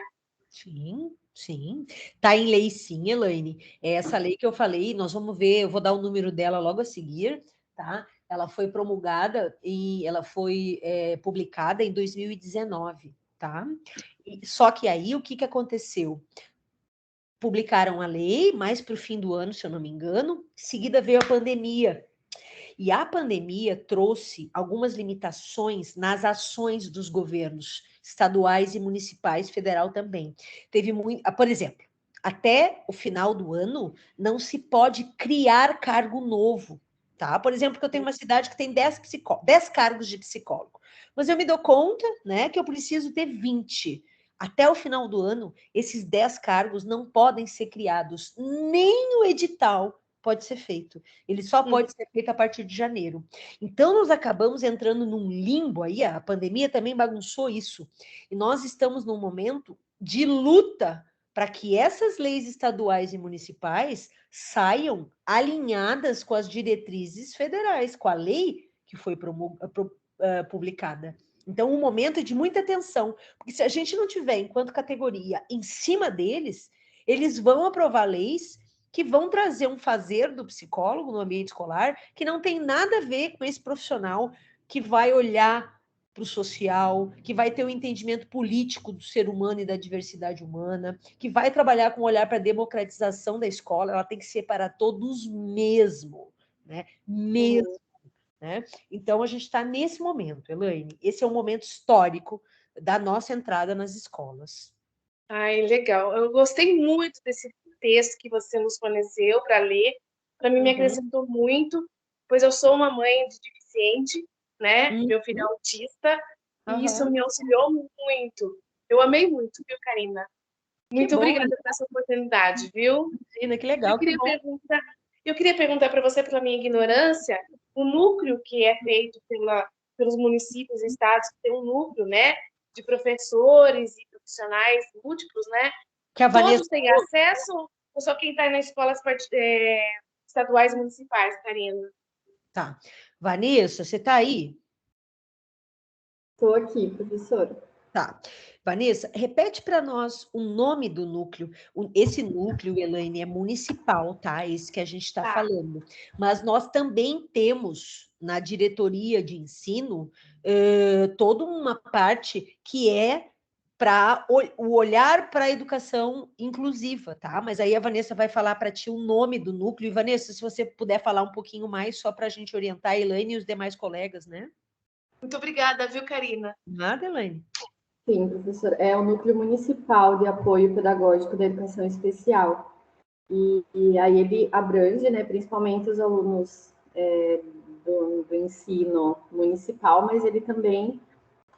Sim, sim. Tá em lei sim, Elaine. É essa lei que eu falei, nós vamos ver, eu vou dar o número dela logo a seguir, tá? Ela foi promulgada e ela foi publicada em 2019, tá? Só que aí, o que aconteceu? Publicaram a lei, mais para o fim do ano, se eu não me engano, em seguida veio a pandemia. E a pandemia trouxe algumas limitações nas ações dos governos estaduais e municipais, federal também. Teve muito, por exemplo, até o final do ano não se pode criar cargo novo, tá? Por exemplo, que eu tenho uma cidade que tem 10 cargos de psicólogo, mas eu me dou conta, né, que eu preciso ter 20. Até o final do ano, esses 10 cargos não podem ser criados, nem o edital pode ser feito. Ele só pode ser feito a partir de janeiro. Então, nós acabamos entrando num limbo aí, a pandemia também bagunçou isso. E nós estamos num momento de luta para que essas leis estaduais e municipais saiam alinhadas com as diretrizes federais, com a lei que foi publicada. Então, um momento de muita tensão, porque se a gente não tiver, enquanto categoria, em cima deles, eles vão aprovar leis que vão trazer um fazer do psicólogo no ambiente escolar que não tem nada a ver com esse profissional que vai olhar para o social, que vai ter um entendimento político do ser humano e da diversidade humana, que vai trabalhar com um olhar para a democratização da escola. Ela tem que ser para todos mesmo, né? Mesmo. Né? Então, a gente está nesse momento, Elaine. Esse é um momento histórico da nossa entrada nas escolas. Ai, legal. Eu gostei muito desse texto que você nos forneceu para ler. Para mim, me acrescentou muito, pois eu sou uma mãe de deficiente, né? Meu filho é autista, e isso me auxiliou muito. Eu amei muito, viu, Karina? Muito obrigada por essa oportunidade, viu? Karina, que legal. Eu queria perguntar para você, pela minha ignorância, o núcleo que é feito pelos municípios e estados, que tem um núcleo, né, de professores e profissionais múltiplos, né? Que a Vanessa... Todos têm acesso ou só quem está nas escolas estaduais e municipais, Karina? Tá. Vanessa, você está aí? Estou aqui, professora. Tá. Vanessa, repete para nós o nome do núcleo. Esse núcleo, Elaine, é municipal, tá? Esse que a gente está falando. Mas nós também temos na diretoria de ensino toda uma parte que é para o olhar para a educação inclusiva, tá? Mas aí a Vanessa vai falar para ti o nome do núcleo. E, Vanessa, se você puder falar um pouquinho mais, só para a gente orientar a Elaine e os demais colegas, né? Muito obrigada, viu, Karina? Nada, Elaine. Sim, professor. É o Núcleo Municipal de Apoio Pedagógico da Educação Especial. E aí ele abrange, né, principalmente os alunos do ensino municipal, mas ele também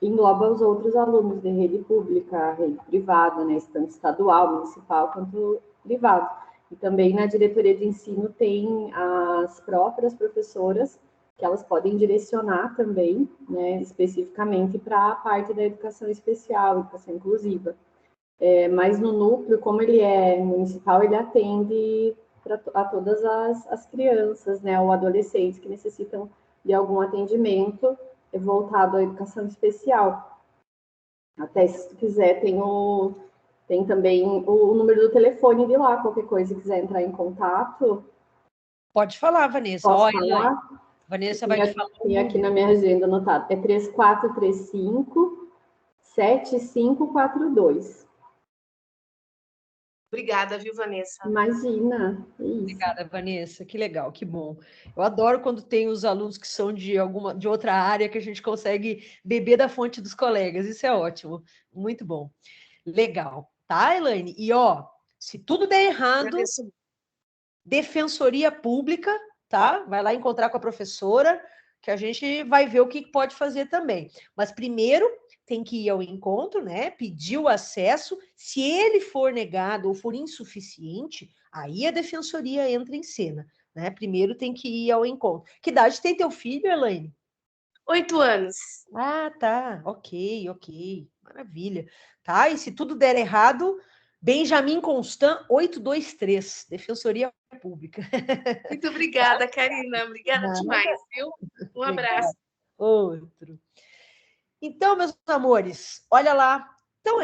engloba os outros alunos de rede pública, rede privada, né, tanto estadual, municipal, quanto privado. E também na diretoria de ensino tem as próprias professoras, que elas podem direcionar também, né, especificamente para a parte da educação especial, educação inclusiva. Mas no núcleo, como ele é municipal, ele atende a todas as crianças, né, ou adolescentes que necessitam de algum atendimento voltado à educação especial. Até se tu quiser, tem também o número do telefone de lá, qualquer coisa, quiser entrar em contato. Pode falar, Vanessa. Posso falar? Vanessa vai te falar. Tem aqui na minha agenda anotado. É 3435-7542. Obrigada, viu, Vanessa? Imagina. Obrigada, Vanessa. Que legal, que bom. Eu adoro quando tem os alunos que são de outra área que a gente consegue beber da fonte dos colegas. Isso é ótimo. Muito bom. Legal. Tá, Elaine? E, se tudo der errado, Defensoria Pública, tá? Vai lá encontrar com a professora, que a gente vai ver o que pode fazer também. Mas primeiro tem que ir ao encontro, né? Pedir o acesso. Se ele for negado ou for insuficiente, aí a defensoria entra em cena, né? Primeiro tem que ir ao encontro. Que idade tem teu filho, Elaine? 8 anos. Ah, tá. Ok. Maravilha. Tá, e se tudo der errado, Benjamin Constant 823, Defensoria Pública. Muito obrigada, Karina. Obrigada demais, viu? Um abraço. Outro. Então, meus amores, olha lá. Então,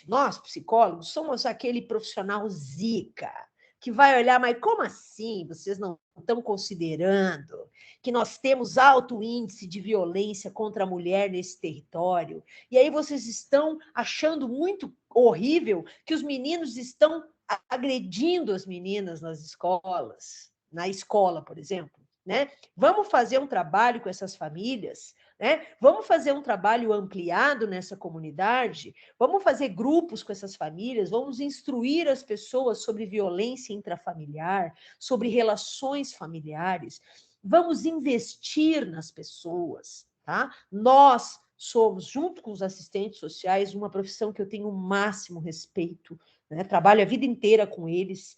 nós, psicólogos, somos aquele profissional zica, que vai olhar, mas como assim vocês não estão considerando que nós temos alto índice de violência contra a mulher nesse território? E aí vocês estão achando muito horrível que os meninos estão agredindo as meninas nas escolas, na escola, por exemplo, né? Vamos fazer um trabalho com essas famílias, né? Vamos fazer um trabalho ampliado nessa comunidade, vamos fazer grupos com essas famílias, vamos instruir as pessoas sobre violência intrafamiliar, sobre relações familiares, vamos investir nas pessoas, tá? Nós somos, junto com os assistentes sociais, uma profissão que eu tenho o máximo respeito, né? Trabalho a vida inteira com eles.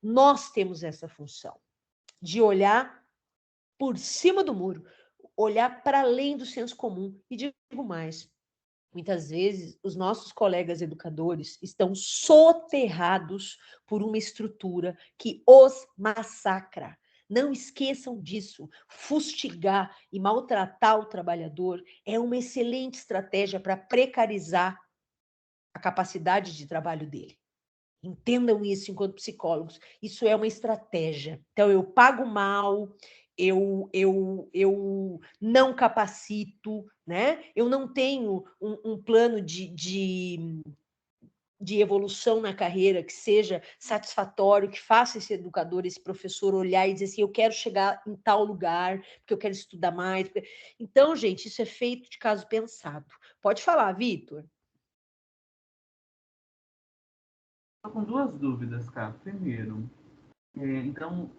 Nós temos essa função de olhar por cima do muro, olhar para além do senso comum. E digo mais, muitas vezes os nossos colegas educadores estão soterrados por uma estrutura que os massacra. Não esqueçam disso. Fustigar e maltratar o trabalhador é uma excelente estratégia para precarizar a capacidade de trabalho dele. Entendam isso enquanto psicólogos. Isso é uma estratégia. Então, eu pago mal, eu não capacito, né? Eu não tenho um plano de evolução na carreira que seja satisfatório, que faça esse educador, esse professor olhar e dizer assim, eu quero chegar em tal lugar, porque eu quero estudar mais. Então, gente, isso é feito de caso pensado. Pode falar, Vitor. Estou com duas dúvidas, cara. Primeiro, então,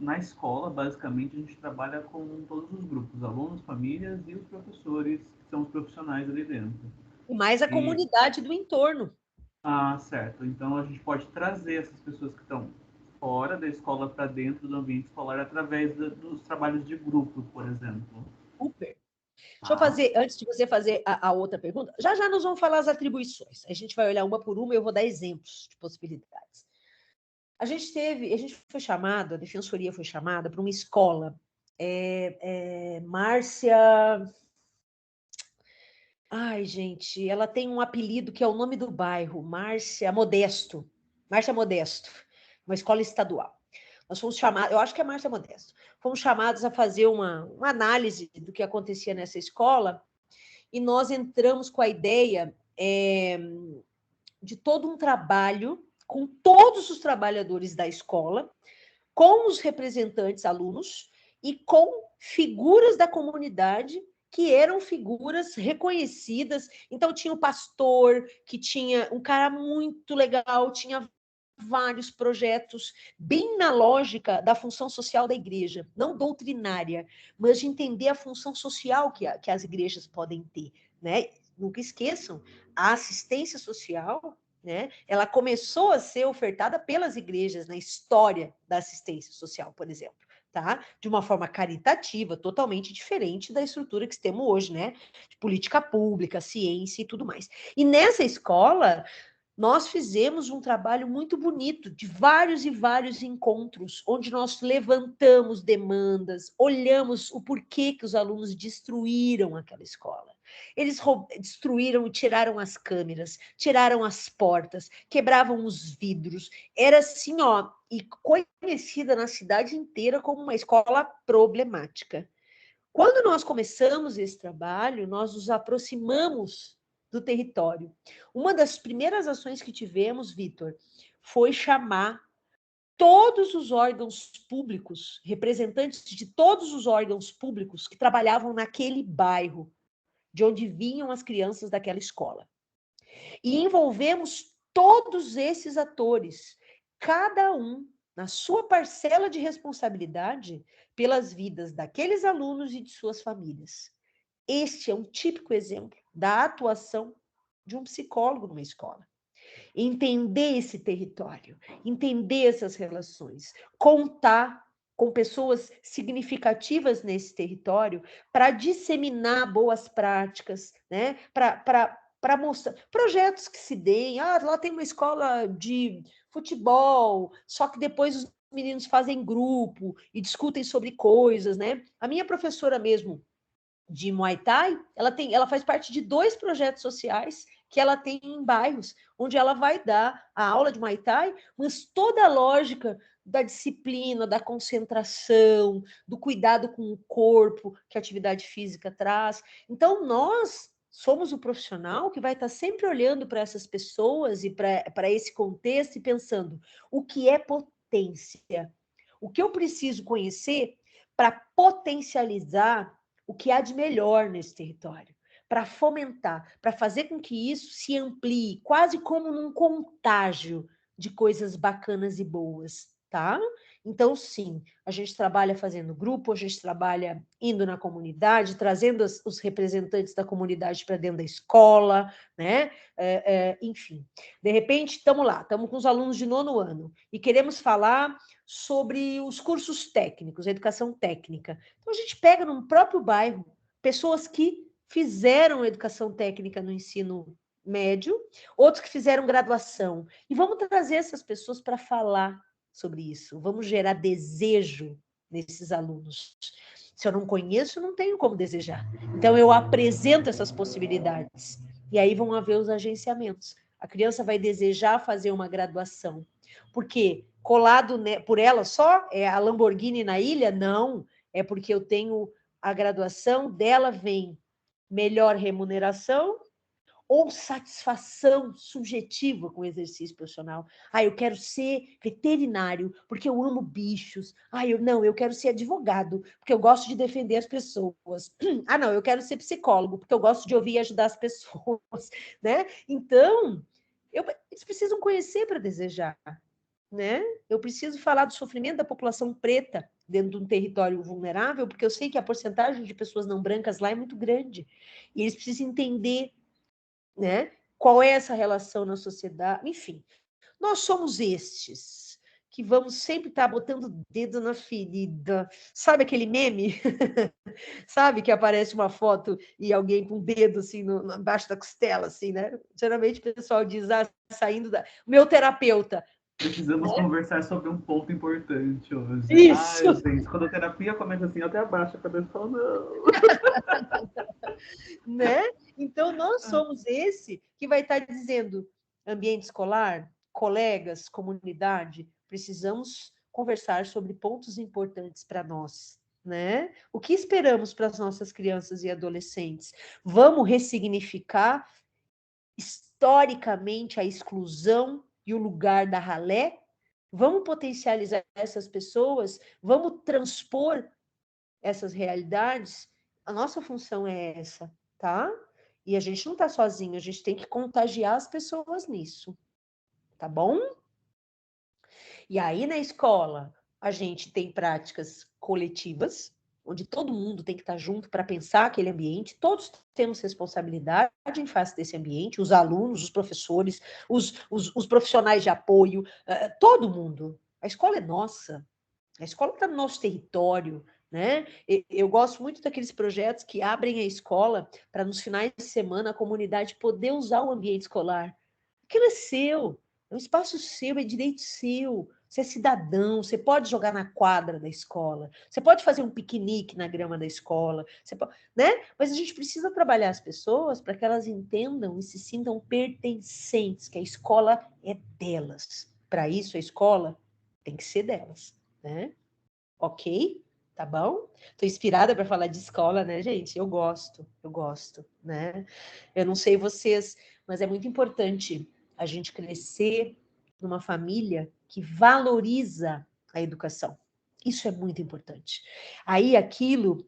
na escola, basicamente, a gente trabalha com todos os grupos, alunos, famílias e os professores, que são os profissionais ali dentro. E mais a comunidade do entorno. Ah, certo. Então, a gente pode trazer essas pessoas que estão fora da escola para dentro do ambiente escolar através dos trabalhos de grupo, por exemplo. Super. Deixa eu fazer, antes de você fazer a outra pergunta, já nós vamos falar as atribuições. A gente vai olhar uma por uma e eu vou dar exemplos de possibilidades. A gente foi chamada, a defensoria foi chamada para uma escola. Márcia... Ai, gente, ela tem um apelido que é o nome do bairro, Márcia Modesto, uma escola estadual. Nós fomos chamados, eu acho que é Márcia Modesto, fomos chamados a fazer uma análise do que acontecia nessa escola e nós entramos com a ideia de todo um trabalho com todos os trabalhadores da escola, com os representantes alunos e com figuras da comunidade que eram figuras reconhecidas. Então, tinha o pastor, que tinha um cara muito legal, tinha vários projetos, bem na lógica da função social da igreja, não doutrinária, mas de entender a função social que as igrejas podem ter, né? Nunca esqueçam, a assistência social, né, ela começou a ser ofertada pelas igrejas na história da assistência social, por exemplo. Tá? De uma forma caritativa, totalmente diferente da estrutura que temos hoje, né? De política pública, ciência e tudo mais. E nessa escola, nós fizemos um trabalho muito bonito, de vários e vários encontros, onde nós levantamos demandas, olhamos o porquê que os alunos destruíram aquela escola. Eles destruíram e tiraram as câmeras, tiraram as portas, quebravam os vidros. Era assim, ó, e conhecida na cidade inteira como uma escola problemática. Quando nós começamos esse trabalho, nós nos aproximamos do território. Uma das primeiras ações que tivemos, Vitor, foi chamar todos os órgãos públicos, representantes de todos os órgãos públicos que trabalhavam naquele bairro, de onde vinham as crianças daquela escola. E envolvemos todos esses atores, cada um na sua parcela de responsabilidade pelas vidas daqueles alunos e de suas famílias. Este é um típico exemplo da atuação de um psicólogo numa escola. Entender esse território, entender essas relações, contar com pessoas significativas nesse território para disseminar boas práticas, né? Para mostrar projetos que se deem. Lá tem uma escola de futebol, só que depois os meninos fazem grupo e discutem sobre coisas, né? A minha professora mesmo de Muay Thai, ela faz parte de 2 projetos sociais que ela tem em bairros, onde ela vai dar a aula de Muay Thai, mas toda a lógica da disciplina, da concentração, do cuidado com o corpo que a atividade física traz. Então, nós somos o profissional que vai estar sempre olhando para essas pessoas e para esse contexto e pensando o que é potência, o que eu preciso conhecer para potencializar o que há de melhor nesse território, para fomentar, para fazer com que isso se amplie, quase como num contágio de coisas bacanas e boas, tá? Então, sim, a gente trabalha fazendo grupo, a gente trabalha indo na comunidade, trazendo os representantes da comunidade para dentro da escola, né? Enfim, de repente, estamos lá, estamos com os alunos de 9º ano e queremos falar sobre os cursos técnicos, a educação técnica. Então, a gente pega no próprio bairro pessoas que fizeram educação técnica no ensino médio, outros que fizeram graduação, e vamos trazer essas pessoas para falar sobre isso, vamos gerar desejo nesses alunos. Se eu não conheço, não tenho como desejar. Então, eu apresento essas possibilidades, e aí vão haver os agenciamentos. A criança vai desejar fazer uma graduação. Porque colado por ela só é a Lamborghini na ilha? Não, é porque eu tenho a graduação, dela vem melhor remuneração ou satisfação subjetiva com o exercício profissional. Eu quero ser veterinário porque eu amo bichos. Eu quero ser advogado porque eu gosto de defender as pessoas. Eu quero ser psicólogo porque eu gosto de ouvir e ajudar as pessoas, né? Então, eles precisam conhecer para desejar, né? Eu preciso falar do sofrimento da população preta dentro de um território vulnerável, porque eu sei que a porcentagem de pessoas não brancas lá é muito grande. E eles precisam entender, né? Qual é essa relação na sociedade? Enfim, nós somos estes que vamos sempre estar botando o dedo na ferida. Sabe aquele meme? Sabe que aparece uma foto e alguém com o dedo assim embaixo da costela, assim, né? Geralmente o pessoal diz, saindo da... Meu terapeuta. Precisamos conversar sobre um ponto importante hoje. Isso! Gente, quando a terapia começa assim, eu até abaixo a cabeça e falo, não. Né? Então, nós somos esse que vai estar dizendo, ambiente escolar, colegas, comunidade, precisamos conversar sobre pontos importantes para nós, né? O que esperamos para as nossas crianças e adolescentes? Vamos ressignificar historicamente a exclusão e o lugar da ralé? Vamos potencializar essas pessoas? Vamos transpor essas realidades? A nossa função é essa, tá? E a gente não está sozinho, a gente tem que contagiar as pessoas nisso, tá bom? E aí, na escola, a gente tem práticas coletivas, onde todo mundo tem que estar junto para pensar aquele ambiente, todos temos responsabilidade em face desse ambiente, os alunos, os professores, os profissionais de apoio, todo mundo. A escola é nossa, a escola está no nosso território, né? Eu gosto muito daqueles projetos que abrem a escola para, nos finais de semana, a comunidade poder usar o ambiente escolar. Aquilo é seu, é um espaço seu, é direito seu. Você é cidadão, você pode jogar na quadra da escola, você pode fazer um piquenique na grama da escola, você pode, né? Mas a gente precisa trabalhar as pessoas para que elas entendam e se sintam pertencentes, que a escola é delas. Para isso, a escola tem que ser delas, né? Ok? Tá bom? Estou inspirada para falar de escola, né, gente? Eu gosto, né? Eu não sei vocês, mas é muito importante a gente crescer numa família que valoriza a educação. Isso é muito importante. Aí aquilo,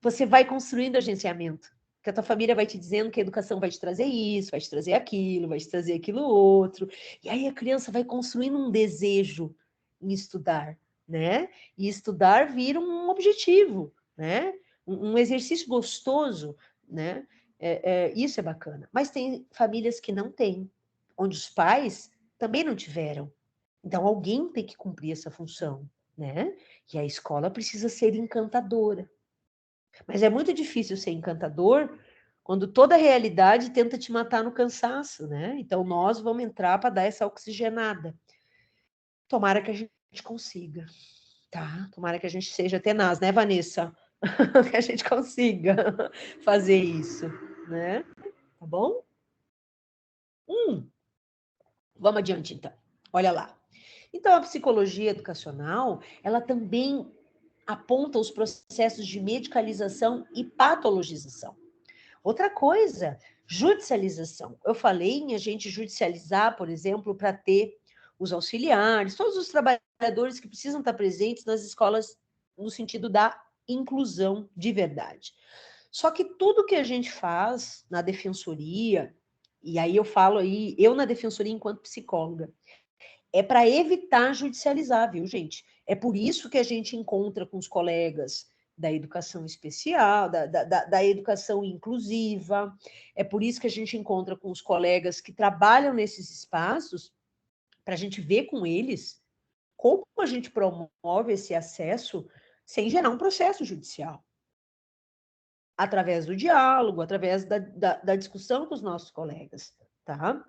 você vai construindo agenciamento. Que a tua família vai te dizendo que a educação vai te trazer isso, vai te trazer aquilo, vai te trazer aquilo outro. E aí a criança vai construindo um desejo em estudar, né? E estudar vira um objetivo, né? Um exercício gostoso, né? Isso é bacana. Mas tem famílias que não têm, onde os pais também não tiveram. Então, alguém tem que cumprir essa função, né? E a escola precisa ser encantadora. Mas é muito difícil ser encantador quando toda a realidade tenta te matar no cansaço, né? Então, nós vamos entrar para dar essa oxigenada. Tomara que a gente consiga, tá? Tomara que a gente seja tenaz, né, Vanessa? Que a gente consiga fazer isso, né? Tá bom? Vamos adiante, então. Olha lá. Então, a psicologia educacional, ela também aponta os processos de medicalização e patologização. Outra coisa, judicialização. Eu falei em a gente judicializar, por exemplo, para ter os auxiliares, todos os trabalhadores que precisam estar presentes nas escolas no sentido da inclusão de verdade. Só que tudo que a gente faz na defensoria, e aí eu falo aí, eu na defensoria enquanto psicóloga, é para evitar judicializar, viu, gente? É por isso que a gente encontra com os colegas da educação especial, da educação inclusiva, é por isso que a gente encontra com os colegas que trabalham nesses espaços, para a gente ver com eles como a gente promove esse acesso sem gerar um processo judicial. Através do diálogo, através da discussão com os nossos colegas, tá?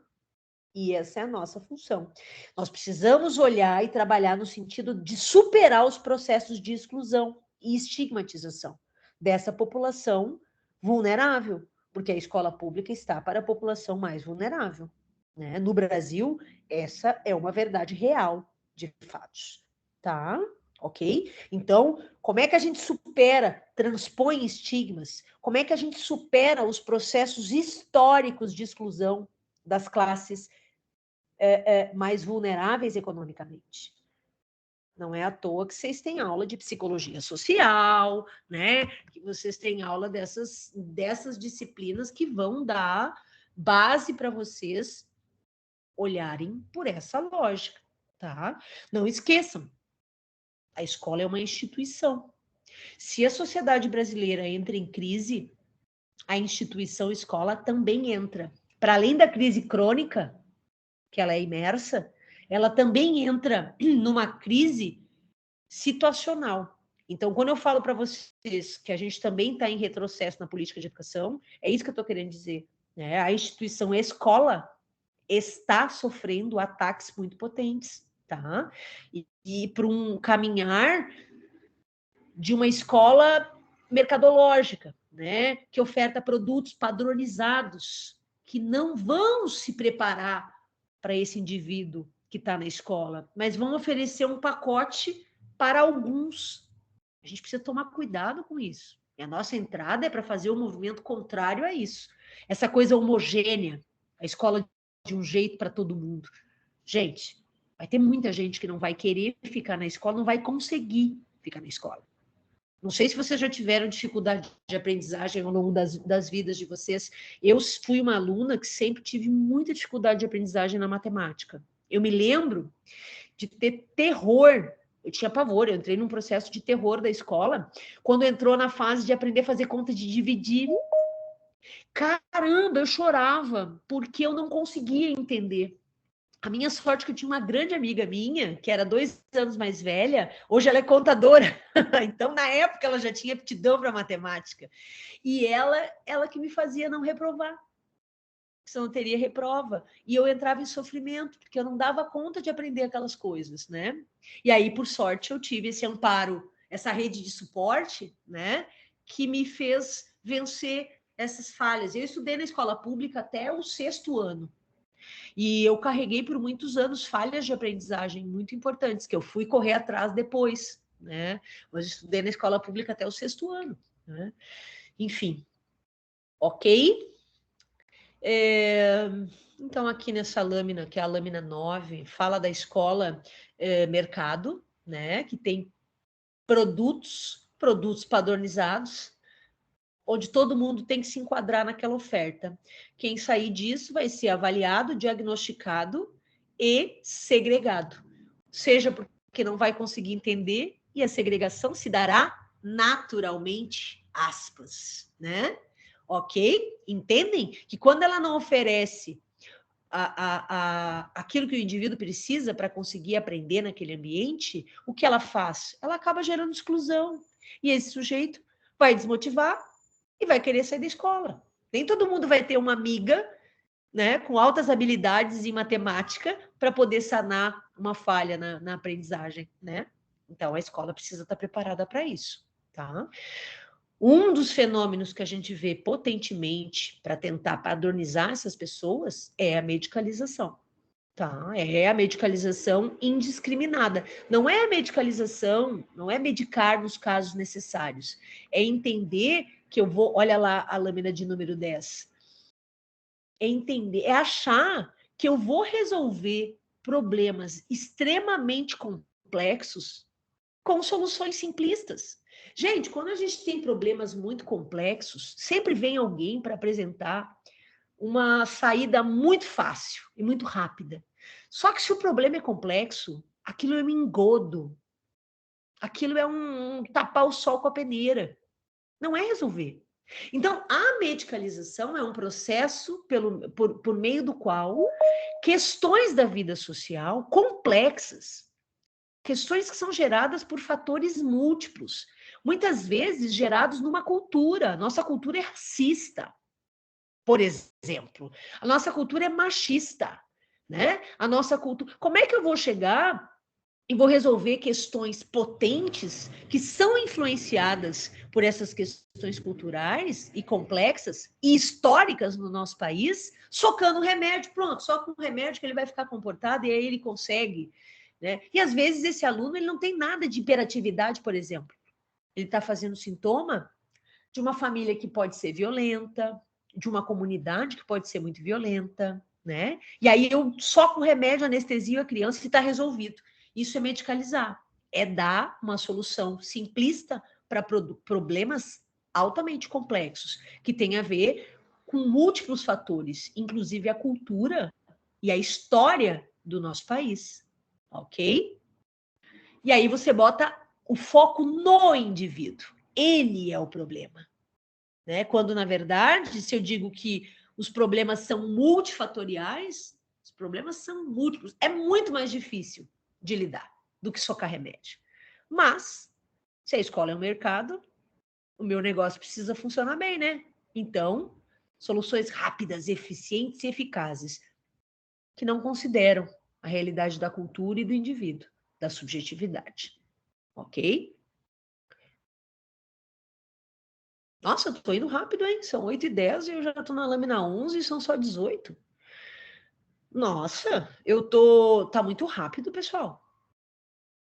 E essa é a nossa função. Nós precisamos olhar e trabalhar no sentido de superar os processos de exclusão e estigmatização dessa população vulnerável, porque a escola pública está para a população mais vulnerável, né? No Brasil, essa é uma verdade real de fatos, tá? Ok? Então, como é que a gente supera, transpõe estigmas? Como é que a gente supera os processos históricos de exclusão das classes mais vulneráveis economicamente? Não é à toa que vocês têm aula de psicologia social, né? Que vocês têm aula dessas disciplinas que vão dar base para vocês olharem por essa lógica, tá? Não esqueçam, a escola é uma instituição. Se a sociedade brasileira entra em crise, a instituição escola também entra. Para além da crise crônica, que ela é imersa, ela também entra numa crise situacional. Então, quando eu falo para vocês que a gente também está em retrocesso na política de educação, é isso que eu estou querendo dizer, né? A instituição escola está sofrendo ataques muito potentes, tá? E para um caminhar de uma escola mercadológica, né? Que oferta produtos padronizados, que não vão se preparar para esse indivíduo que está na escola, mas vão oferecer um pacote para alguns. A gente precisa tomar cuidado com isso. E a nossa entrada é para fazer um movimento contrário a isso. Essa coisa homogênea, a escola de um jeito para todo mundo. Gente, vai ter muita gente que não vai querer ficar na escola, não vai conseguir ficar na escola. Não sei se vocês já tiveram dificuldade de aprendizagem ao longo das vidas de vocês. Eu fui uma aluna que sempre tive muita dificuldade de aprendizagem na matemática. Eu me lembro de ter terror, eu tinha pavor, eu entrei num processo de terror da escola, quando entrou na fase de aprender a fazer conta de dividir. Caramba, eu chorava, porque eu não conseguia entender. A minha sorte é que eu tinha uma grande amiga minha, que era 2 anos mais velha, hoje ela é contadora, então na época ela já tinha aptidão para matemática, e ela que me fazia não reprovar, porque senão eu teria reprova, e eu entrava em sofrimento, porque eu não dava conta de aprender aquelas coisas, né? E aí, por sorte, eu tive esse amparo, essa rede de suporte, né, que me fez vencer essas falhas. Eu estudei na escola pública até o 6º ano, e eu carreguei por muitos anos falhas de aprendizagem muito importantes, que eu fui correr atrás depois, né? Mas estudei na escola pública até o 6º ano, né? Enfim, ok? Então, aqui nessa lâmina, que é a lâmina 9, fala da escola mercado, né? Que tem produtos padronizados, onde todo mundo tem que se enquadrar naquela oferta. Quem sair disso vai ser avaliado, diagnosticado e segregado. Seja porque não vai conseguir entender, e a segregação se dará naturalmente, aspas, né? Ok? Entendem? Que quando ela não oferece aquilo que o indivíduo precisa para conseguir aprender naquele ambiente, o que ela faz? Ela acaba gerando exclusão. E esse sujeito vai desmotivar e vai querer sair da escola. Nem todo mundo vai ter uma amiga, né, com altas habilidades em matemática para poder sanar uma falha na aprendizagem, né? Então, a escola precisa estar preparada para isso, tá? Um dos fenômenos que a gente vê potentemente para tentar padronizar essas pessoas é a medicalização, tá? É a medicalização indiscriminada. Não é a medicalização, não é medicar nos casos necessários, é entender que eu vou, olha lá a lâmina de número 10, é entender, é achar que eu vou resolver problemas extremamente complexos com soluções simplistas. Gente, quando a gente tem problemas muito complexos, sempre vem alguém para apresentar uma saída muito fácil e muito rápida. Só que se o problema é complexo, aquilo é um engodo. Aquilo é um tapar o sol com a peneira. Não é resolver. Então, a medicalização é um processo por meio do qual questões da vida social complexas, questões que são geradas por fatores múltiplos, muitas vezes gerados numa cultura. Nossa cultura é racista, por exemplo. A nossa cultura é machista, né? A nossa cultura... Como é que eu vou chegar e vou resolver questões potentes que são influenciadas por essas questões culturais e complexas e históricas no nosso país, socando o remédio, pronto, só com o remédio que ele vai ficar comportado e aí ele consegue, né? E às vezes esse aluno ele não tem nada de hiperatividade, por exemplo. Ele está fazendo sintoma de uma família que pode ser violenta, de uma comunidade que pode ser muito violenta, né? E aí eu só com remédio anestesio a criança e está resolvido. Isso é medicalizar, é dar uma solução simplista para problemas altamente complexos, que tem a ver com múltiplos fatores, inclusive a cultura e a história do nosso país, ok? E aí você bota o foco no indivíduo, ele é o problema, né? Quando, na verdade, se eu digo que os problemas são multifatoriais, os problemas são múltiplos, é muito mais difícil de lidar do que socar remédio. Mas, se a escola é um mercado, o meu negócio precisa funcionar bem, né? Então, soluções rápidas, eficientes e eficazes, que não consideram a realidade da cultura e do indivíduo, da subjetividade. Ok? Nossa, eu tô indo rápido, hein? São 8h10 e eu já tô na lâmina 11 e são só 18. Nossa, tá muito rápido, pessoal.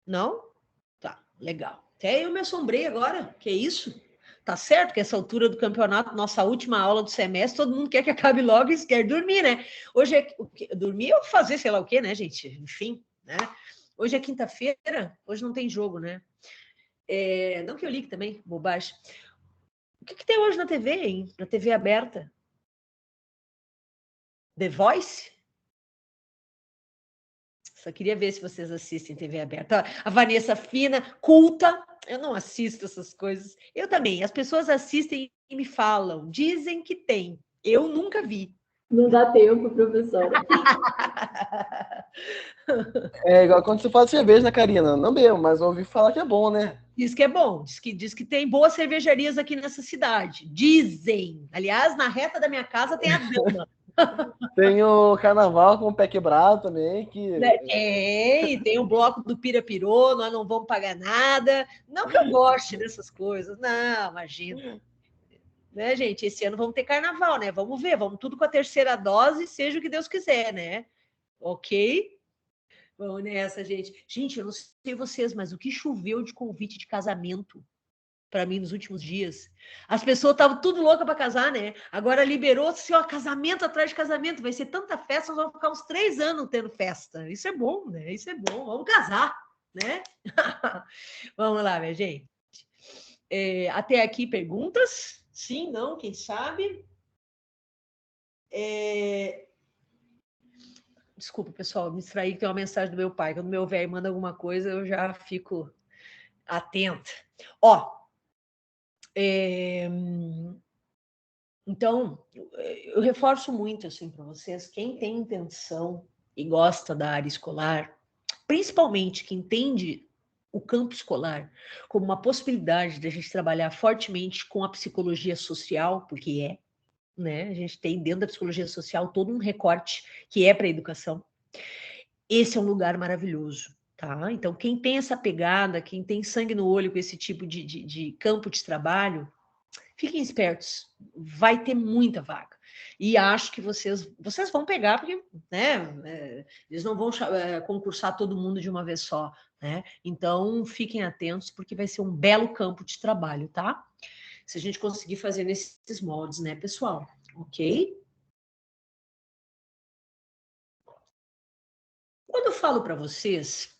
Não? Tá, legal. Até eu me assombrei agora. Que isso? Tá certo que essa altura do campeonato, nossa última aula do semestre, todo mundo quer que acabe logo e quer dormir, né? Hoje é dormir ou fazer sei lá o quê, né, gente? Enfim, né? Hoje é quinta-feira, hoje não tem jogo, né? Não que eu ligue também, bobagem. O que tem hoje na TV, hein? Na TV aberta? The Voice? Só queria ver se vocês assistem TV aberta. A Vanessa Fina, culta, eu não assisto essas coisas. Eu também. As pessoas assistem e me falam, dizem que tem. Eu nunca vi. Não dá tempo, professora. É igual quando você faz cerveja, né, Karina? Não bebo, mas ouvi falar que é bom, né? Diz que é bom, diz que tem boas cervejarias aqui nessa cidade. Dizem. Aliás, na reta da minha casa tem a Dama. Tem o carnaval com o pé quebrado também, que... Tem o bloco do Pirapirô, nós não vamos pagar nada. Não que eu goste dessas coisas, não, imagina. Né, gente? Esse ano vamos ter carnaval, né? Vamos ver, vamos tudo com a terceira dose, seja o que Deus quiser, né? Ok? Vamos nessa, gente. Gente, eu não sei vocês, mas o que choveu de convite de casamento para mim nos últimos dias. As pessoas estavam tudo louca para casar, né? Agora liberou-se, ó, casamento atrás de casamento. Vai ser tanta festa, nós vamos ficar uns 3 anos tendo festa. Isso é bom, né? Isso é bom. Vamos casar, né? Vamos lá, minha gente. Até aqui, perguntas? Sim, não, quem sabe? Desculpa, pessoal, me distraí que tem uma mensagem do meu pai. Quando meu velho manda alguma coisa, eu já fico atenta. Ó, então, eu reforço muito assim para vocês, quem tem intenção e gosta da área escolar, principalmente quem entende o campo escolar como uma possibilidade de a gente trabalhar fortemente com a psicologia social, porque né? A gente tem dentro da psicologia social todo um recorte que é para a educação. Esse é um lugar maravilhoso, tá? Então, quem tem essa pegada, quem tem sangue no olho com esse tipo de campo de trabalho, fiquem espertos, vai ter muita vaga. E acho que vocês vão pegar, porque né, eles não vão concursar todo mundo de uma vez só, né? Então, fiquem atentos, porque vai ser um belo campo de trabalho, tá? Se a gente conseguir fazer nesses moldes, né, pessoal? Ok? Quando eu falo para vocês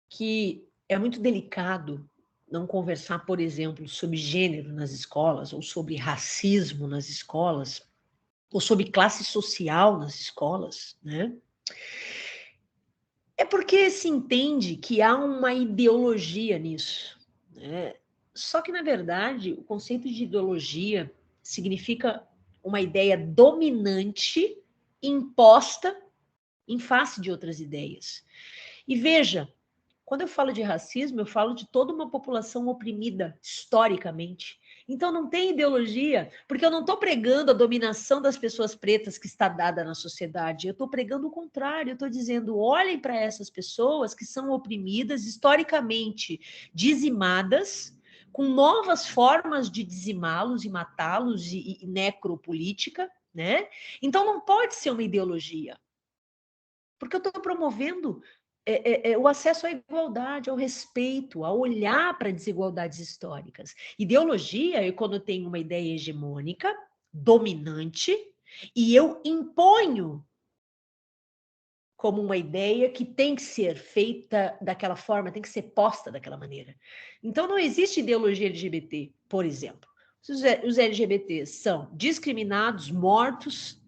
que é muito delicado não conversar, por exemplo, sobre gênero nas escolas, ou sobre racismo nas escolas, ou sobre classe social nas escolas, né? É porque se entende que há uma ideologia nisso, né? Só que, na verdade, o conceito de ideologia significa uma ideia dominante imposta em face de outras ideias. E veja, quando eu falo de racismo, eu falo de toda uma população oprimida historicamente. Então não tem ideologia, porque eu não estou pregando a dominação das pessoas pretas que está dada na sociedade, eu estou pregando o contrário, eu estou dizendo, olhem para essas pessoas que são oprimidas, historicamente dizimadas, com novas formas de dizimá-los e matá-los e necropolítica, né? Então não pode ser uma ideologia, porque eu estou promovendo o acesso à igualdade, ao respeito, a olhar para desigualdades históricas. Ideologia é quando eu tenho uma ideia hegemônica, dominante, e eu imponho como uma ideia que tem que ser feita daquela forma, tem que ser posta daquela maneira. Então, não existe ideologia LGBT, por exemplo. Os LGBTs são discriminados, mortos,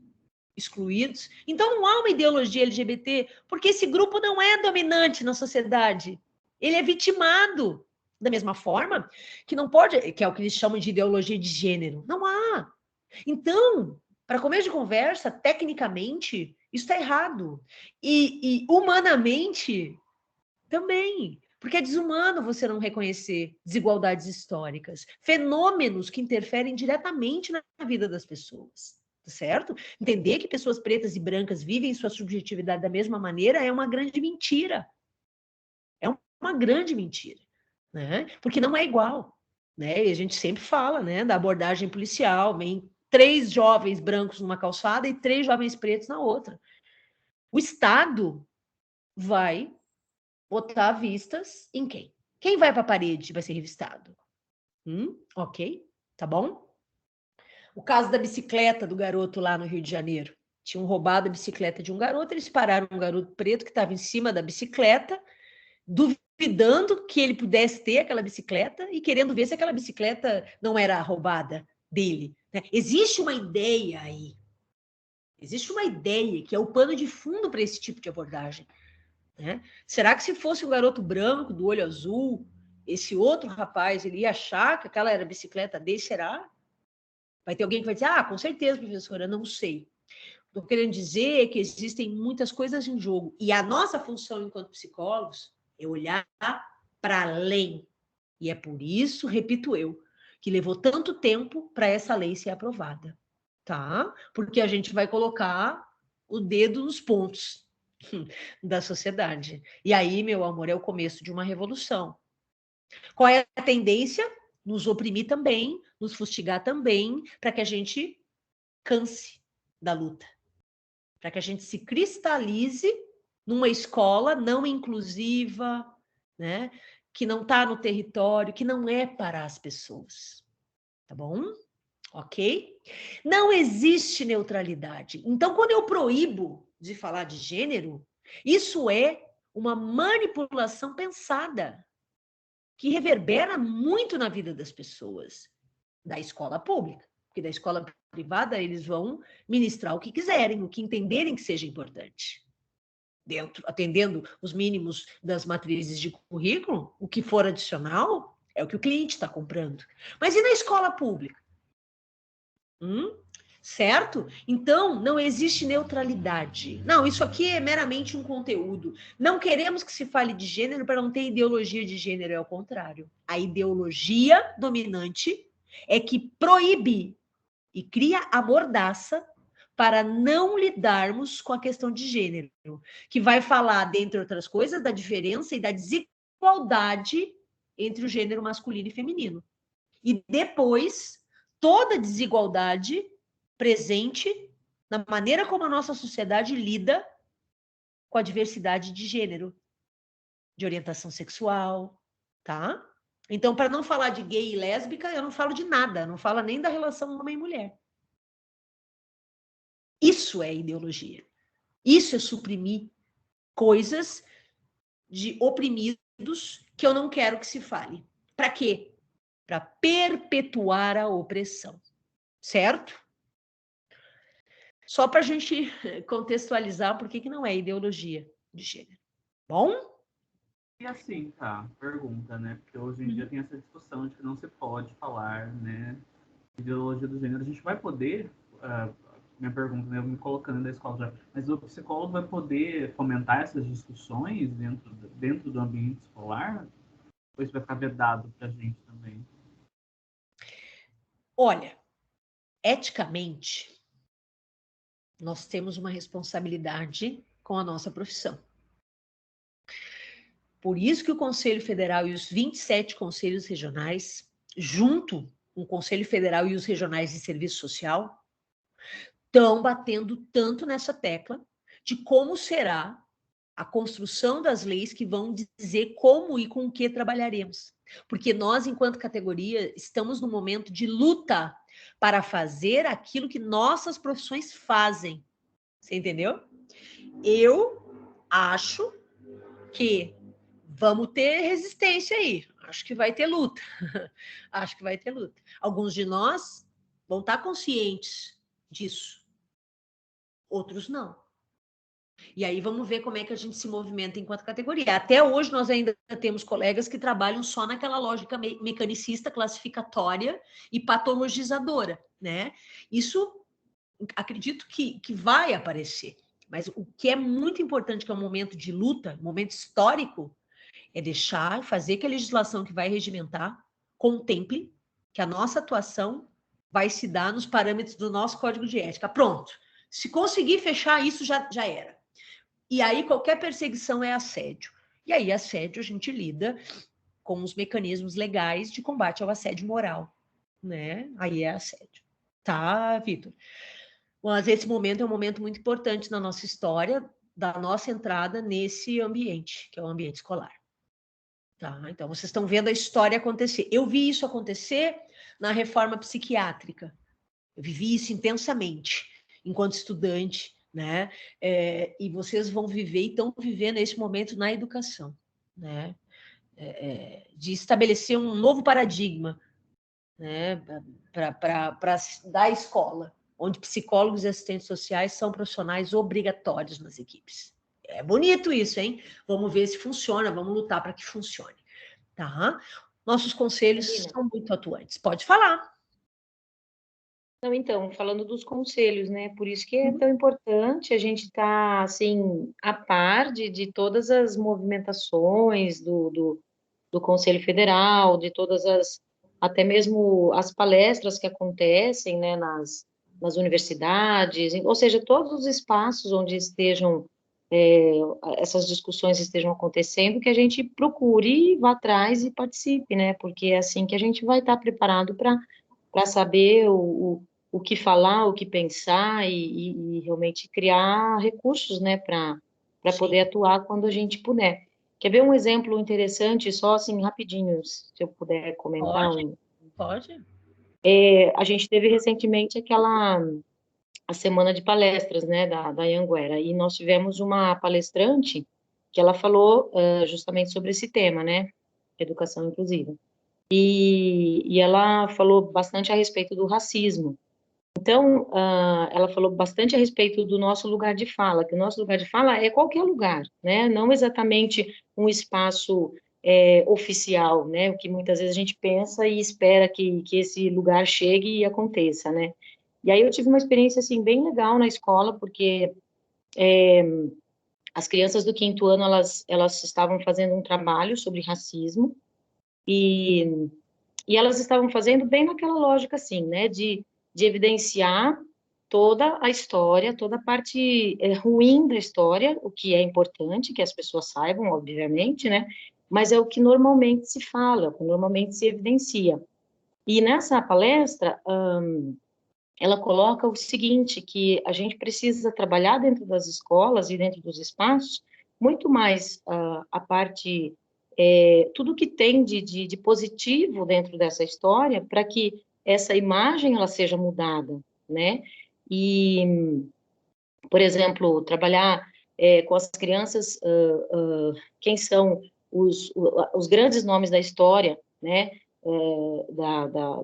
excluídos. Então, não há uma ideologia LGBT, porque esse grupo não é dominante na sociedade. Ele é vitimado. Da mesma forma que não pode, que é o que eles chamam de ideologia de gênero. Não há. Então, para começo de conversa, tecnicamente, isso está errado. E humanamente, também. Porque é desumano você não reconhecer desigualdades históricas, fenômenos que interferem diretamente na vida das pessoas. Certo? Entender que pessoas pretas e brancas vivem sua subjetividade da mesma maneira é uma grande mentira. É uma grande mentira. Né? Porque não é igual. Né? E a gente sempre fala, né, da abordagem policial, vem 3 jovens brancos numa calçada e 3 jovens pretos na outra. O Estado vai botar vistas em quem? Quem vai para a parede vai ser revistado. Ok, tá bom? O caso da bicicleta do garoto lá no Rio de Janeiro. Tinham roubado a bicicleta de um garoto, eles pararam um garoto preto que estava em cima da bicicleta, duvidando que ele pudesse ter aquela bicicleta e querendo ver se aquela bicicleta não era roubada dele. Né? Existe uma ideia aí. Existe uma ideia que é o pano de fundo para esse tipo de abordagem. Né? Será que se fosse um garoto branco, do olho azul, esse outro rapaz, ele ia achar que aquela era a bicicleta dele? Será? Vai ter alguém que vai dizer, com certeza, professora, não sei. Estou querendo dizer que existem muitas coisas em jogo. E a nossa função enquanto psicólogos é olhar para além. E é por isso, repito eu, que levou tanto tempo para essa lei ser aprovada. Tá? Porque a gente vai colocar o dedo nos pontos da sociedade. E aí, meu amor, é o começo de uma revolução. Qual é a tendência? Nos oprimir também, nos fustigar também, para que a gente canse da luta. Para que a gente se cristalize numa escola não inclusiva, né? Que não está no território, que não é para as pessoas. Tá bom? Ok? Não existe neutralidade. Então, quando eu proíbo de falar de gênero, isso é uma manipulação pensada, que reverbera muito na vida das pessoas, da escola pública. Porque da escola privada eles vão ministrar o que quiserem, o que entenderem que seja importante. Atendendo os mínimos das matrizes de currículo, o que for adicional é o que o cliente está comprando. Mas e na escola pública? Certo? Então, não existe neutralidade. Não, isso aqui é meramente um conteúdo. Não queremos que se fale de gênero para não ter ideologia de gênero, é o contrário. A ideologia dominante é que proíbe e cria a mordaça para não lidarmos com a questão de gênero, que vai falar, dentre outras coisas, da diferença e da desigualdade entre o gênero masculino e feminino. E depois, toda desigualdade presente na maneira como a nossa sociedade lida com a diversidade de gênero, de orientação sexual, tá? Então, para não falar de gay e lésbica, eu não falo de nada, não falo nem da relação homem e mulher. Isso é ideologia. Isso é suprimir coisas de oprimidos que eu não quero que se fale. Para quê? Para perpetuar a opressão. Certo? Só para a gente contextualizar por que não é ideologia de gênero. Bom? E assim, tá, pergunta, né? Porque hoje em dia tem essa discussão de que não se pode falar, né, ideologia do gênero. A gente vai poder, minha pergunta, né, eu me colocando na escola já, mas o psicólogo vai poder fomentar essas discussões dentro do ambiente escolar? Ou isso vai ficar vedado para a gente também? Olha, eticamente, nós temos uma responsabilidade com a nossa profissão. Por isso que o Conselho Federal e os 27 conselhos regionais, junto com o Conselho Federal e os regionais de serviço social, estão batendo tanto nessa tecla de como será a construção das leis que vão dizer como e com o que trabalharemos. Porque nós, enquanto categoria, estamos no momento de luta para fazer aquilo que nossas profissões fazem. Você entendeu? Eu acho que vamos ter resistência aí. Acho que vai ter luta. Acho que vai ter luta. Alguns de nós vão estar conscientes disso. Outros não. E aí vamos ver como é que a gente se movimenta enquanto categoria. Até hoje nós ainda temos colegas que trabalham só naquela lógica mecanicista, classificatória e patologizadora, né? Isso acredito que vai aparecer. Mas o que é muito importante, que é um momento de luta, um momento histórico, é deixar, fazer que a legislação que vai regimentar contemple que a nossa atuação vai se dar nos parâmetros do nosso código de ética. Pronto. Se conseguir fechar isso, já era. E aí qualquer perseguição é assédio. E aí assédio a gente lida com os mecanismos legais de combate ao assédio moral, né? Aí é assédio. Tá, Vitor? Mas esse momento é um momento muito importante na nossa história, da nossa entrada nesse ambiente, que é o ambiente escolar. Tá? Então, vocês estão vendo a história acontecer. Eu vi isso acontecer na reforma psiquiátrica. Eu vivi isso intensamente, enquanto estudante, né? E vocês vão viver e estão vivendo esse momento na educação, né? De estabelecer um novo paradigma, né? Para da escola, onde psicólogos e assistentes sociais são profissionais obrigatórios nas equipes. É bonito isso, hein? Vamos ver se funciona, vamos lutar para que funcione, tá? Nossos conselhos são muito atuantes. Pode falar. Não, então, falando dos conselhos, né? Por isso que é tão importante a gente estar, assim, a par de todas as movimentações do Conselho Federal, de todas as, até mesmo as palestras que acontecem, né, nas universidades, ou seja, todos os espaços onde estejam, essas discussões estejam acontecendo, que a gente procure, vá atrás e participe, né? Porque é assim que a gente vai estar preparado para saber o que falar, o que pensar e realmente criar recursos, né, para poder atuar quando a gente puder. Quer ver um exemplo interessante, só assim, rapidinho, se eu puder comentar? Pode. A gente teve recentemente a semana de palestras, né, da Anhanguera, e nós tivemos uma palestrante que ela falou justamente sobre esse tema, né, educação inclusiva. E ela falou bastante a respeito do racismo. Então, ela falou bastante a respeito do nosso lugar de fala, que o nosso lugar de fala é qualquer lugar, né? Não exatamente um espaço oficial, né? O que muitas vezes a gente pensa e espera que esse lugar chegue e aconteça, né? E aí eu tive uma experiência, assim, bem legal na escola, porque as crianças do 5º ano, elas estavam fazendo um trabalho sobre racismo e elas estavam fazendo bem naquela lógica, assim, né? De evidenciar toda a história, toda a parte ruim da história, o que é importante que as pessoas saibam, obviamente, né? Mas é o que normalmente se fala, o que normalmente se evidencia. E nessa palestra, ela coloca o seguinte, que a gente precisa trabalhar dentro das escolas e dentro dos espaços muito mais a parte, tudo que tem de positivo dentro dessa história, para que essa imagem ela seja mudada, né? E, por exemplo, trabalhar com as crianças quem são os grandes nomes da história, né?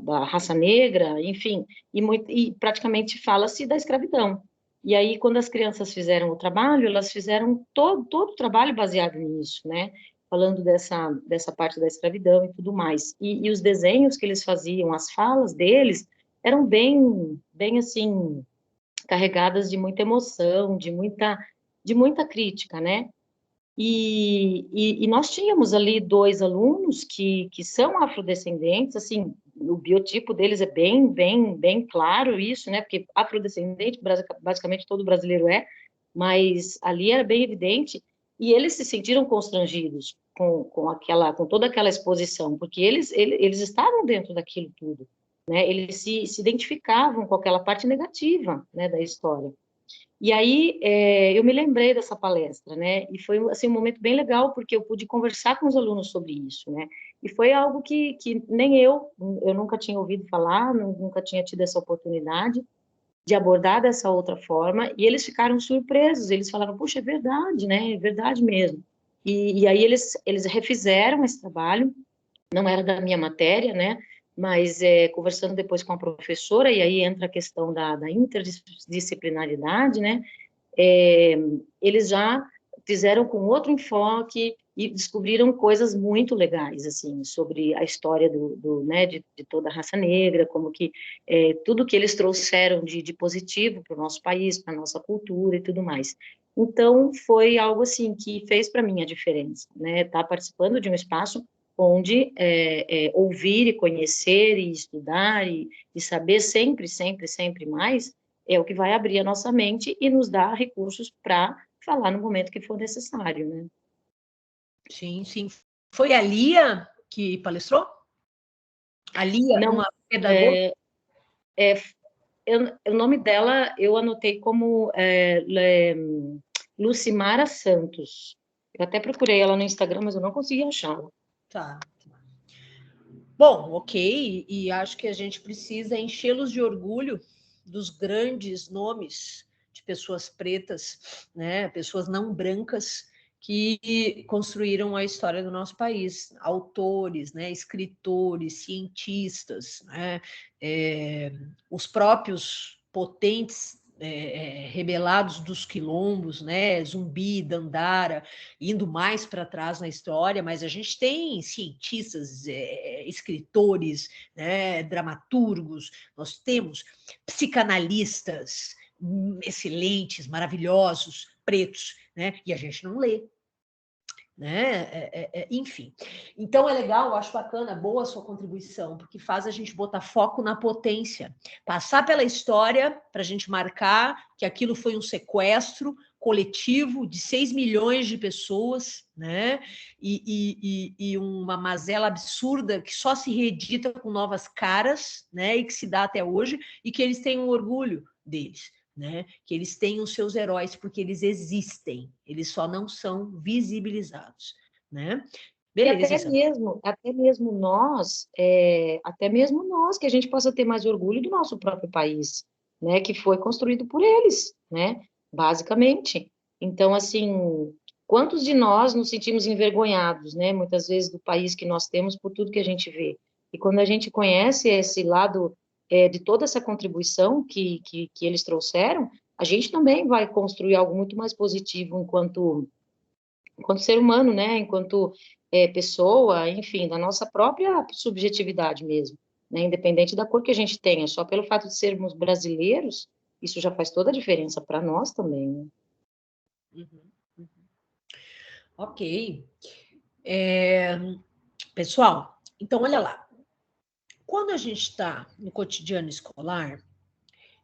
Da raça negra, enfim, e praticamente fala-se da escravidão. E aí, quando as crianças fizeram o trabalho, elas fizeram todo o trabalho baseado nisso, né? Falando dessa parte da escravidão e tudo mais. E os desenhos que eles faziam, as falas deles, eram bem assim, carregadas de muita emoção, de muita crítica, né? E nós tínhamos ali 2 alunos que são afrodescendentes, assim, o biotipo deles é bem claro isso, né? Porque afrodescendente, basicamente todo brasileiro é, mas ali era bem evidente, e eles se sentiram constrangidos com toda aquela exposição, porque eles estavam dentro daquilo tudo, né? Eles se identificavam com aquela parte negativa, né, da história. E aí eu me lembrei dessa palestra, né? E foi assim um momento bem legal porque eu pude conversar com os alunos sobre isso, né? E foi algo que nem eu nunca tinha ouvido falar, nunca tinha tido essa oportunidade de abordar dessa outra forma. E eles ficaram surpresos. Eles falaram: "Puxa, é verdade, né? É verdade mesmo." E aí eles refizeram esse trabalho. Não era da minha matéria, né? Mas conversando depois com a professora, e aí entra a questão da interdisciplinaridade, né? Eles já fizeram com outro enfoque e descobriram coisas muito legais, assim, sobre a história né, de toda a raça negra, como que tudo que eles trouxeram de positivo para o nosso país, para a nossa cultura e tudo mais. Então, foi algo, assim, que fez para mim a diferença, né? Estar participando de um espaço onde ouvir e conhecer e estudar e saber sempre mais é o que vai abrir a nossa mente e nos dar recursos para falar no momento que for necessário, né? Sim, sim. Foi a Lia que palestrou? A Lia, não, uma pedagoga? O nome dela eu anotei como Lucimara Santos. Eu até procurei ela no Instagram, mas eu não consegui achá-la. Tá. Bom, ok, e acho que a gente precisa enchê-los de orgulho dos grandes nomes de pessoas pretas, né, pessoas não brancas que construíram a história do nosso país, autores, né, escritores, cientistas, né, os próprios potentes rebelados dos quilombos, né, Zumbi, Dandara, indo mais para trás na história, mas a gente tem cientistas, escritores, né, dramaturgos, nós temos psicanalistas excelentes, maravilhosos, pretos, né, e a gente não lê. Né? Enfim. Então é legal, eu acho bacana, boa a sua contribuição, porque faz a gente botar foco na potência, passar pela história para a gente marcar que aquilo foi um sequestro coletivo de 6 milhões de pessoas, né? E uma mazela absurda que só se reedita com novas caras, né? E que se dá até hoje, e que eles têm um orgulho deles. Né? Que eles têm os seus heróis porque eles existem, eles só não são visibilizados, né? Beleza, até mesmo nós, que a gente possa ter mais orgulho do nosso próprio país, né? Que foi construído por eles, né? Basicamente. Então, assim, quantos de nós nos sentimos envergonhados, né? Muitas vezes do país que nós temos por tudo que a gente vê. E quando a gente conhece esse lado de toda essa contribuição que eles trouxeram, a gente também vai construir algo muito mais positivo enquanto ser humano, né? Enquanto pessoa, enfim, da nossa própria subjetividade mesmo, né? Independente da cor que a gente tenha, só pelo fato de sermos brasileiros, isso já faz toda a diferença para nós também, né? Uhum. Ok. Pessoal, então olha lá. Quando a gente está no cotidiano escolar,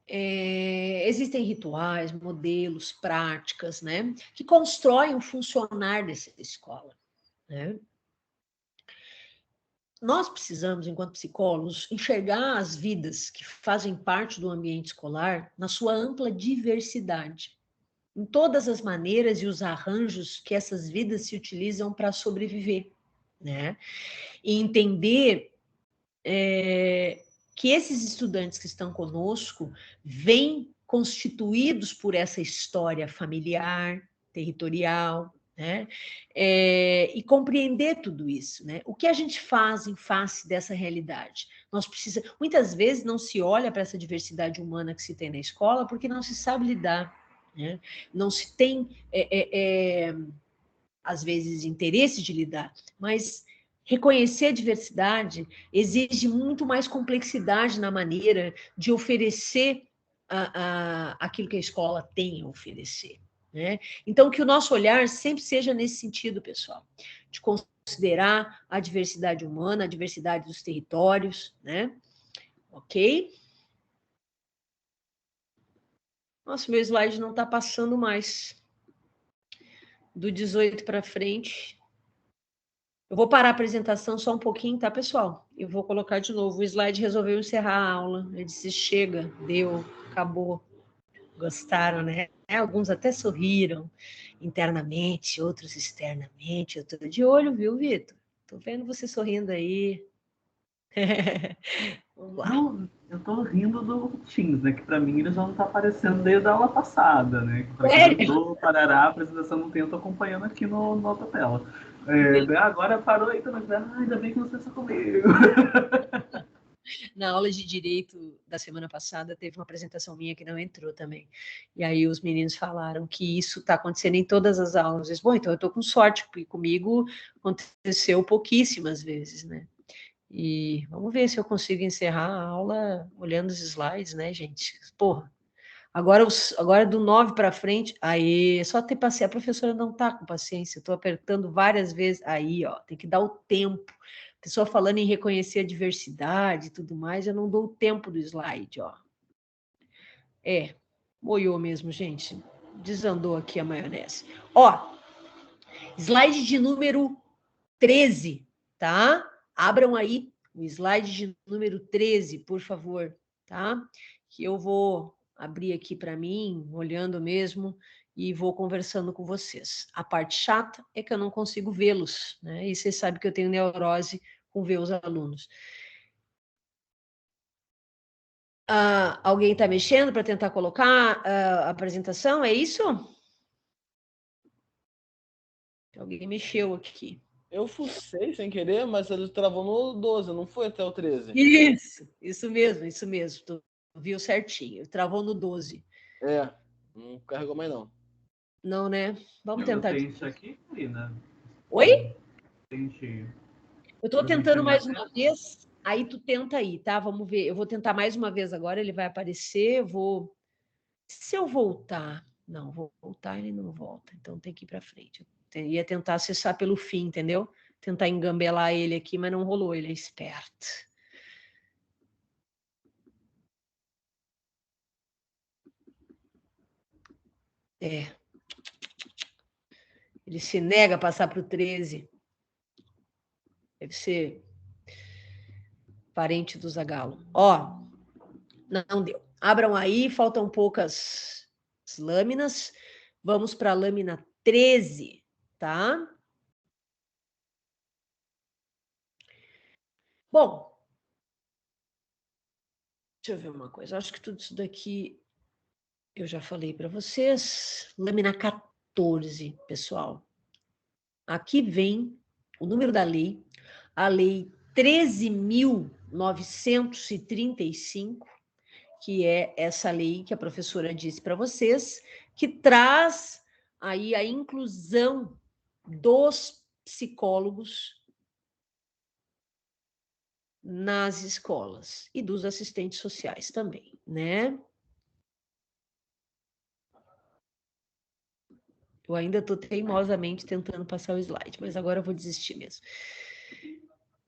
existem rituais, modelos, práticas, né, que constroem o funcionar dessa escola, né? Nós precisamos, enquanto psicólogos, enxergar as vidas que fazem parte do ambiente escolar na sua ampla diversidade, em todas as maneiras e os arranjos que essas vidas se utilizam para sobreviver, né? E entender que esses estudantes que estão conosco vêm constituídos por essa história familiar, territorial, né? E compreender tudo isso, né? O que a gente faz em face dessa realidade? Muitas vezes não se olha para essa diversidade humana que se tem na escola porque não se sabe lidar, né? Não se tem, às vezes, interesse de lidar, mas reconhecer a diversidade exige muito mais complexidade na maneira de oferecer aquilo que a escola tem a oferecer, né? Então, que o nosso olhar sempre seja nesse sentido, pessoal, de considerar a diversidade humana, a diversidade dos territórios, né? Ok? Nossa, meu slide não está passando mais. Do 18 para frente. Eu vou parar a apresentação só um pouquinho, tá, pessoal? Eu vou colocar de novo. O slide resolveu encerrar a aula. Ele disse, chega, deu, acabou. Gostaram, né? Alguns até sorriram internamente, outros externamente. Eu estou de olho, viu, Vitor? Estou vendo você sorrindo aí. Vamos lá. Eu tô rindo do Teams, né? Que pra mim ele já não tá aparecendo desde a aula passada, né? Que pra quem entrou, parará, a apresentação não tem, eu tô acompanhando aqui na outra tela. Agora parou aí, mas ainda bem que não pensa comigo. Na aula de Direito da semana passada, teve uma apresentação minha que não entrou também. E aí os meninos falaram que isso está acontecendo em todas as aulas. Eu disse, bom, então eu estou com sorte, porque comigo aconteceu pouquíssimas vezes, né? E vamos ver se eu consigo encerrar a aula olhando os slides, né, gente? Porra, agora do 9 para frente, aí, só ter paciência. A professora não está com paciência, estou apertando várias vezes. Aí, ó, tem que dar o tempo. Pessoa falando em reconhecer a diversidade e tudo mais, eu não dou o tempo do slide, ó. Moiou mesmo, gente. Desandou aqui a maionese. Ó, slide de número 13, tá? Abram aí o slide de número 13, por favor, tá? Que eu vou abrir aqui para mim, olhando mesmo, e vou conversando com vocês. A parte chata é que eu não consigo vê-los, né? E vocês sabem que eu tenho neurose com ver os alunos. Alguém está mexendo para tentar colocar a apresentação, é isso? Alguém mexeu aqui. Eu fucei sem querer, mas ele travou no 12, não foi até o 13. Isso mesmo. Tu viu certinho. Travou no 12. Não carregou mais não. Não, né? Vamos tentar. Eu tenho aqui, Karina. Oi? Eu estou tentando mais uma vez, aí tu tenta aí, tá? Vamos ver. Eu vou tentar mais uma vez agora, ele vai aparecer, Se eu voltar... Não, vou voltar, ele não volta, então tem que ir para frente. Eu ia tentar acessar pelo fim, entendeu? Tentar engambelar ele aqui, mas não rolou, ele é esperto. Ele se nega a passar para o 13. Deve ser parente do Zagalo. Ó, não deu. Abram aí, faltam poucas lâminas. Vamos para a lâmina 13, tá? Bom, deixa eu ver uma coisa. Acho que tudo isso daqui eu já falei para vocês. Lâmina 14, pessoal. Aqui vem o número da lei, a lei 13.935, que é essa lei que a professora disse para vocês, que traz aí a inclusão dos psicólogos nas escolas e dos assistentes sociais também, né? Eu ainda estou teimosamente tentando passar o slide, mas agora eu vou desistir mesmo.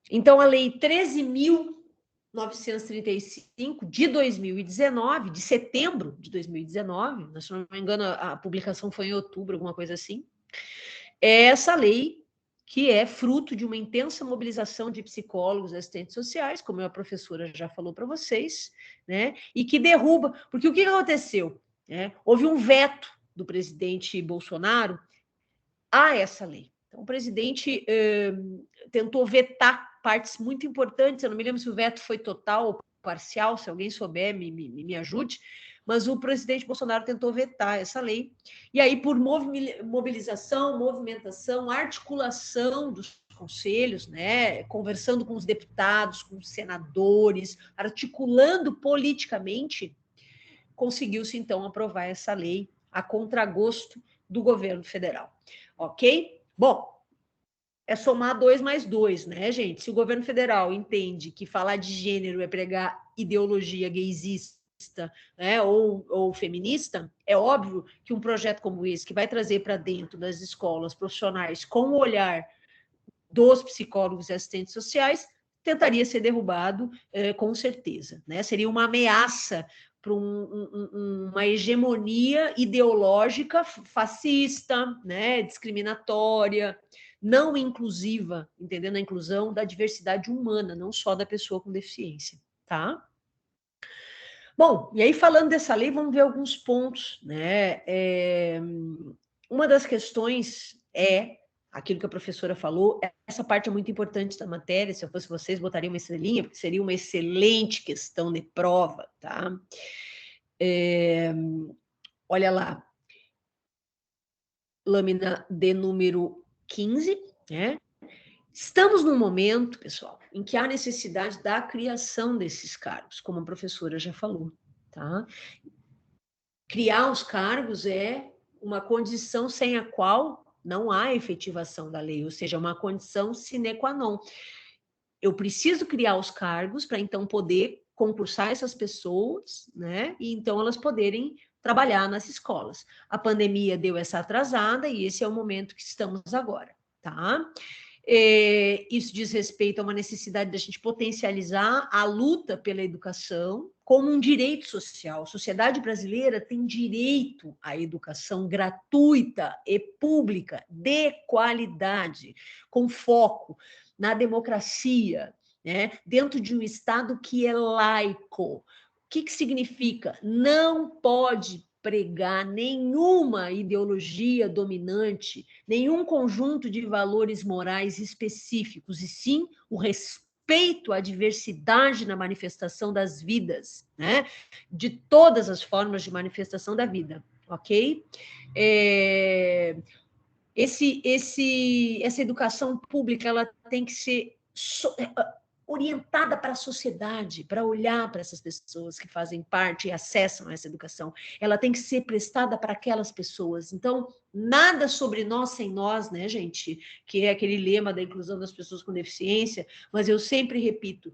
Então, a lei 13.935 de 2019, de setembro de 2019, se não me engano, a publicação foi em outubro, alguma coisa assim, é essa lei que é fruto de uma intensa mobilização de psicólogos e assistentes sociais, como a professora já falou para vocês, né? E que derruba, porque o que aconteceu? Houve um veto do presidente Bolsonaro a essa lei. Então, o presidente tentou vetar partes muito importantes, eu não me lembro se o veto foi total ou parcial, se alguém souber, me ajude, mas o presidente Bolsonaro tentou vetar essa lei, e aí por mobilização, movimentação, articulação dos conselhos, né, conversando com os deputados, com os senadores, articulando politicamente, conseguiu-se então aprovar essa lei a contragosto do governo federal. Ok? Bom, é somar 2 mais 2, né, gente? Se o governo federal entende que falar de gênero é pregar ideologia gaysista né, ou feminista, é óbvio que um projeto como esse, que vai trazer para dentro das escolas profissionais com o olhar dos psicólogos e assistentes sociais, tentaria ser derrubado com certeza, né? Seria uma ameaça para uma hegemonia ideológica fascista, né, discriminatória, não inclusiva, entendendo a inclusão da diversidade humana, não só da pessoa com deficiência, tá? Bom, e aí falando dessa lei, vamos ver alguns pontos, né? Uma das questões é aquilo que a professora falou, essa parte é muito importante da matéria, se eu fosse vocês, botaria uma estrelinha, porque seria uma excelente questão de prova, tá? Olha lá, lâmina de número 15, né? Estamos num momento, pessoal, em que há necessidade da criação desses cargos, como a professora já falou, tá? Criar os cargos é uma condição sem a qual não há efetivação da lei, ou seja, uma condição sine qua non. Eu preciso criar os cargos para, então, poder concursar essas pessoas, né? E, então, elas poderem trabalhar nas escolas. A pandemia deu essa atrasada e esse é o momento que estamos agora, tá? Isso diz respeito a uma necessidade da gente potencializar a luta pela educação como um direito social. A sociedade brasileira tem direito à educação gratuita e pública, de qualidade, com foco na democracia, né? Dentro de um Estado que é laico. O que significa? Não pode pregar nenhuma ideologia dominante, nenhum conjunto de valores morais específicos, e sim o respeito à diversidade na manifestação das vidas, né? De todas as formas de manifestação da vida, ok? Essa educação pública, ela tem que ser orientada para a sociedade, para olhar para essas pessoas que fazem parte e acessam essa educação. Ela tem que ser prestada para aquelas pessoas. Então, nada sobre nós sem nós, né, gente? Que é aquele lema da inclusão das pessoas com deficiência, mas eu sempre repito,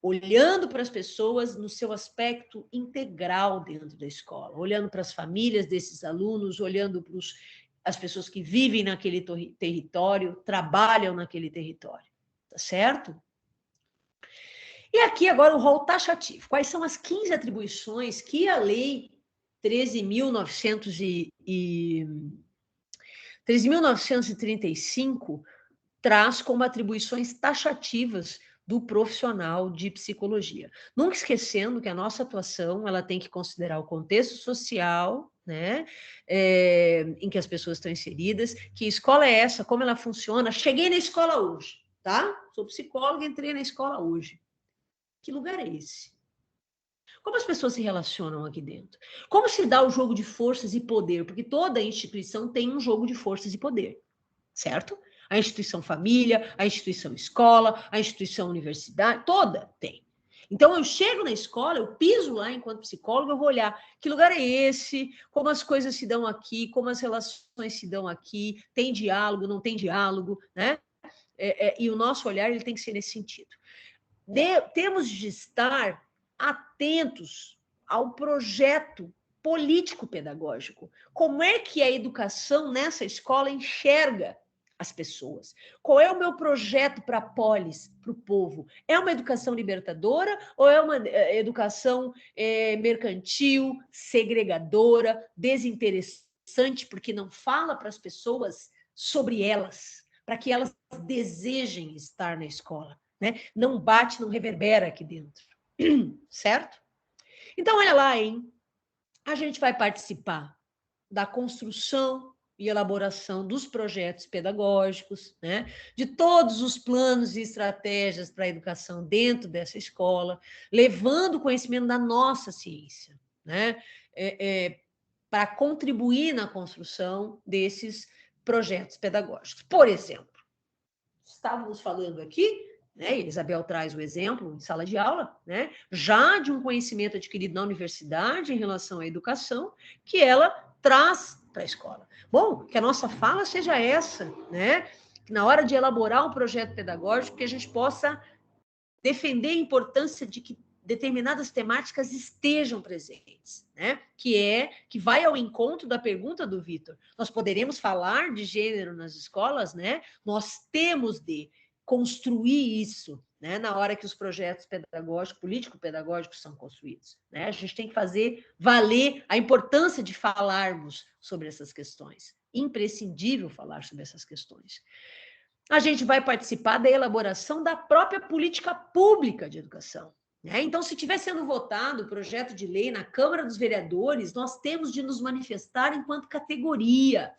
olhando para as pessoas no seu aspecto integral dentro da escola, olhando para as famílias desses alunos, olhando para as pessoas que vivem naquele território, trabalham naquele território, tá certo? E aqui agora o rol taxativo. Quais são as 15 atribuições que a Lei 13.935 traz como atribuições taxativas do profissional de psicologia? Nunca esquecendo que a nossa atuação, ela tem que considerar o contexto social, né, em que as pessoas estão inseridas, que escola é essa, como ela funciona. Cheguei na escola hoje, tá? Sou psicóloga, entrei na escola hoje. Que lugar é esse? Como as pessoas se relacionam aqui dentro? Como se dá o jogo de forças e poder? Porque toda instituição tem um jogo de forças e poder, certo? A instituição família, a instituição escola, a instituição universidade, toda tem. Então, eu chego na escola, eu piso lá enquanto psicóloga, eu vou olhar que lugar é esse, como as coisas se dão aqui, como as relações se dão aqui, tem diálogo, não tem diálogo, né? E o nosso olhar, ele tem que ser nesse sentido. Temos de estar atentos ao projeto político-pedagógico. Como é que a educação nessa escola enxerga as pessoas? Qual é o meu projeto para a polis, para o povo? É uma educação libertadora ou é uma educação mercantil, segregadora, desinteressante, porque não fala para as pessoas sobre elas, para que elas desejem estar na escola? Né? Não bate, não reverbera aqui dentro, certo? Então, olha lá, hein? A gente vai participar da construção e elaboração dos projetos pedagógicos, né? De todos os planos e estratégias para a educação dentro dessa escola, levando o conhecimento da nossa ciência, né? Para contribuir na construção desses projetos pedagógicos. Por exemplo, estávamos falando aqui, né, Isabel traz o exemplo em sala de aula, né, já de um conhecimento adquirido na universidade em relação à educação, que ela traz para a escola. Bom, que a nossa fala seja essa, né, que na hora de elaborar um projeto pedagógico, que a gente possa defender a importância determinadas temáticas estejam presentes, né? Que vai ao encontro da pergunta do Vitor. Nós poderemos falar de gênero nas escolas, né? Nós temos de construir isso, né? Na hora que os projetos pedagógicos, político-pedagógicos são construídos, né? A gente tem que fazer valer a importância de falarmos sobre essas questões. Imprescindível falar sobre essas questões. A gente vai participar da elaboração da própria política pública de educação. Então, se estiver sendo votado o projeto de lei na Câmara dos Vereadores, nós temos de nos manifestar enquanto categoria,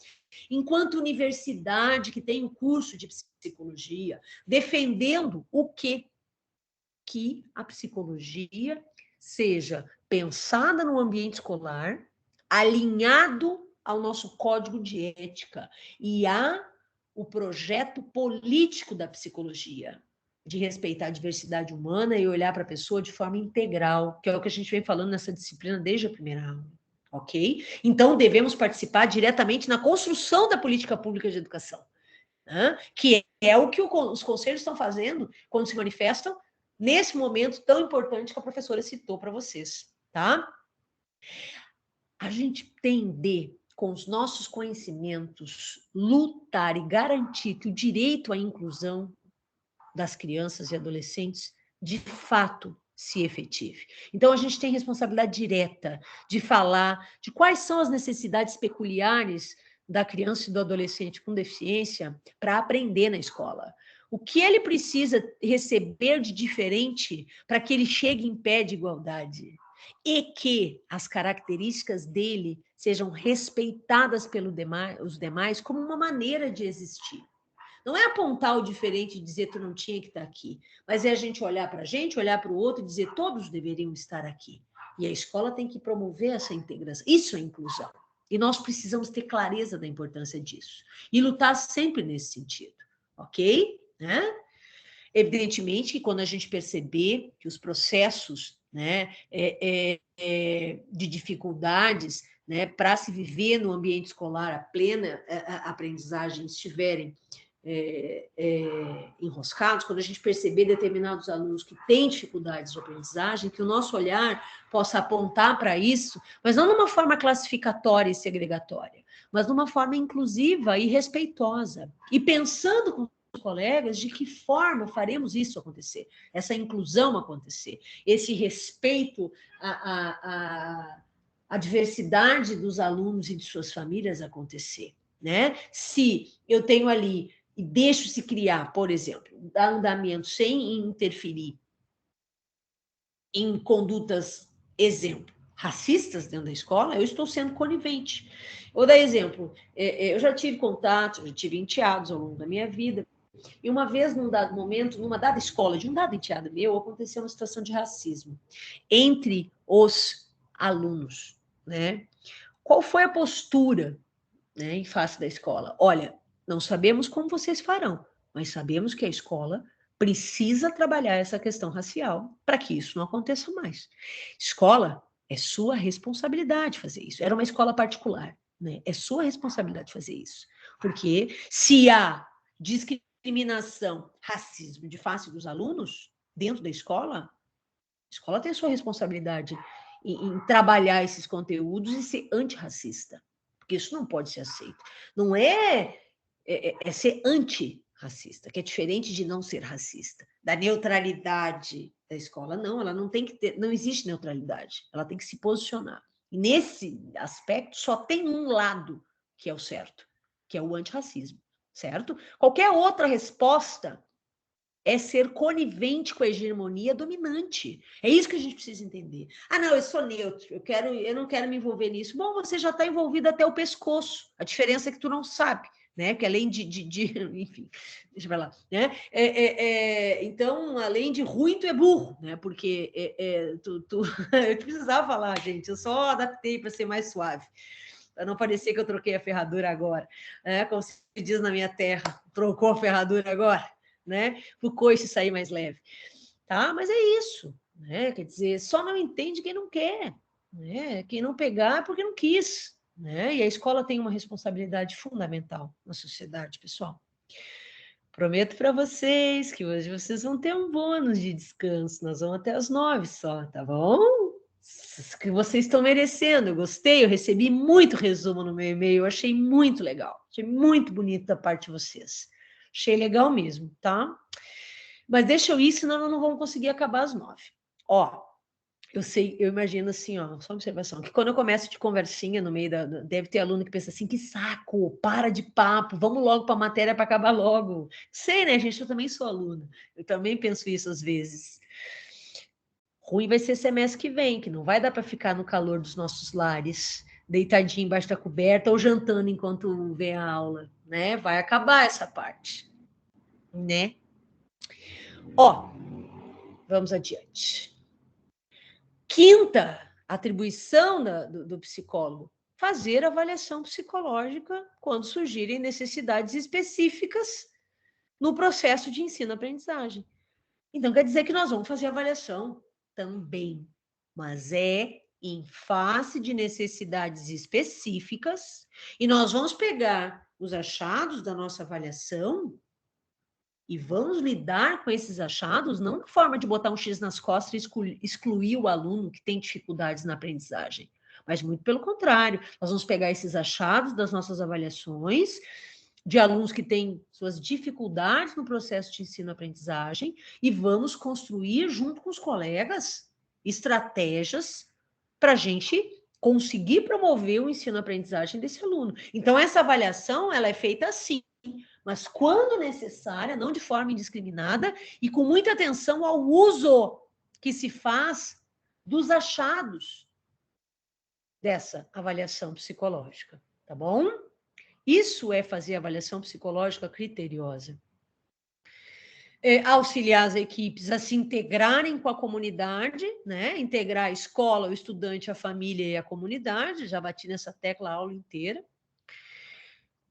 enquanto universidade que tem um curso de psicologia, defendendo o quê? Que a psicologia seja pensada no ambiente escolar, alinhado ao nosso código de ética e o projeto político da psicologia, de respeitar a diversidade humana e olhar para a pessoa de forma integral, que é o que a gente vem falando nessa disciplina desde a primeira aula, ok? Então, devemos participar diretamente na construção da política pública de educação, né? Que é o que os conselhos estão fazendo quando se manifestam nesse momento tão importante que a professora citou para vocês, tá? A gente tem de, com os nossos conhecimentos, lutar e garantir que o direito à inclusão das crianças e adolescentes, de fato, se efetive. Então, a gente tem responsabilidade direta de falar de quais são as necessidades peculiares da criança e do adolescente com deficiência para aprender na escola. O que ele precisa receber de diferente para que ele chegue em pé de igualdade? E que as características dele sejam respeitadas pelos demais como uma maneira de existir. Não é apontar o diferente e dizer tu não tinha que estar aqui, mas é a gente olhar para a gente, olhar para o outro e dizer todos deveriam estar aqui. E a escola tem que promover essa integração. Isso é inclusão. E nós precisamos ter clareza da importância disso. E lutar sempre nesse sentido, ok? Né? Evidentemente que quando a gente perceber que os processos, né, de dificuldades, né, para se viver no ambiente escolar a plena aprendizagem estiverem enroscados, quando a gente perceber determinados alunos que têm dificuldades de aprendizagem, que o nosso olhar possa apontar para isso, mas não numa forma classificatória e segregatória, mas numa forma inclusiva e respeitosa, e pensando com os colegas de que forma faremos isso acontecer, essa inclusão acontecer, esse respeito à diversidade dos alunos e de suas famílias acontecer, né? Se eu tenho ali e deixo se criar, por exemplo, dar andamento sem interferir em condutas, exemplo, racistas dentro da escola, eu estou sendo conivente. Vou dar exemplo, eu já tive contato, já tive enteados ao longo da minha vida, e uma vez, num dado momento, numa dada escola, de um dado enteado meu, aconteceu uma situação de racismo entre os alunos, né? Qual foi a postura, né, em face da escola? Olha, não sabemos como vocês farão, mas sabemos que a escola precisa trabalhar essa questão racial para que isso não aconteça mais. Escola, é sua responsabilidade fazer isso. Era uma escola particular, né? É sua responsabilidade fazer isso. Porque se há discriminação, racismo de face dos alunos dentro da escola, a escola tem a sua responsabilidade em trabalhar esses conteúdos e ser antirracista. Porque isso não pode ser aceito. Não é ser antirracista, que é diferente de não ser racista. Da neutralidade da escola, não, ela não tem que ter, não existe neutralidade, ela tem que se posicionar. E nesse aspecto, só tem um lado que é o certo, que é o antirracismo, certo? Qualquer outra resposta é ser conivente com a hegemonia dominante. É isso que a gente precisa entender. Ah, não, eu sou neutro, eu não quero me envolver nisso. Bom, você já está envolvido até o pescoço. A diferença é que tu não sabe, né? Que além enfim, deixa eu falar, né? Então, além de ruim, tu é burro, né? Porque eu precisava falar, gente, eu só adaptei para ser mais suave, para não parecer que eu troquei a ferradura agora, né? Como se diz na minha terra, trocou a ferradura agora, né? Para o coice sair mais leve, tá? Mas é isso, né? Quer dizer, só não entende quem não quer, né? Quem não pegar é porque não quis, né? E a escola tem uma responsabilidade fundamental na sociedade, pessoal. Prometo para vocês que hoje vocês vão ter um bônus de descanso. Nós vamos até as 9 só, tá bom? Que vocês estão merecendo. Eu gostei, eu recebi muito resumo no meu e-mail, eu achei muito legal. Achei muito bonito da parte de vocês. Achei legal mesmo, tá? Mas deixa eu ir, senão nós não vamos conseguir acabar às 9. Ó, eu sei, eu imagino assim, ó, só uma observação, que quando eu começo de conversinha no meio deve ter aluno que pensa assim, que saco, para de papo, vamos logo para a matéria para acabar logo. Sei, né, gente, eu também sou aluna, eu também penso isso às vezes. Ruim vai ser semestre que vem, que não vai dar para ficar no calor dos nossos lares, deitadinho embaixo da coberta ou jantando enquanto vem a aula, né? Vai acabar essa parte, né? Ó, vamos adiante. Quinta atribuição do psicólogo, fazer avaliação psicológica quando surgirem necessidades específicas no processo de ensino-aprendizagem. Então, quer dizer que nós vamos fazer avaliação também, mas é em face de necessidades específicas, e nós vamos pegar os achados da nossa avaliação e vamos lidar com esses achados, não de forma de botar um X nas costas e excluir o aluno que tem dificuldades na aprendizagem, mas muito pelo contrário, nós vamos pegar esses achados das nossas avaliações, de alunos que têm suas dificuldades no processo de ensino-aprendizagem, e vamos construir, junto com os colegas, estratégias para a gente conseguir promover o ensino-aprendizagem desse aluno. Então, essa avaliação, ela é feita assim, mas quando necessária, não de forma indiscriminada, e com muita atenção ao uso que se faz dos achados dessa avaliação psicológica, tá bom? Isso é fazer avaliação psicológica criteriosa. Auxiliar as equipes a se integrarem com a comunidade, né? Integrar a escola, o estudante, a família e a comunidade, já bati nessa tecla a aula inteira.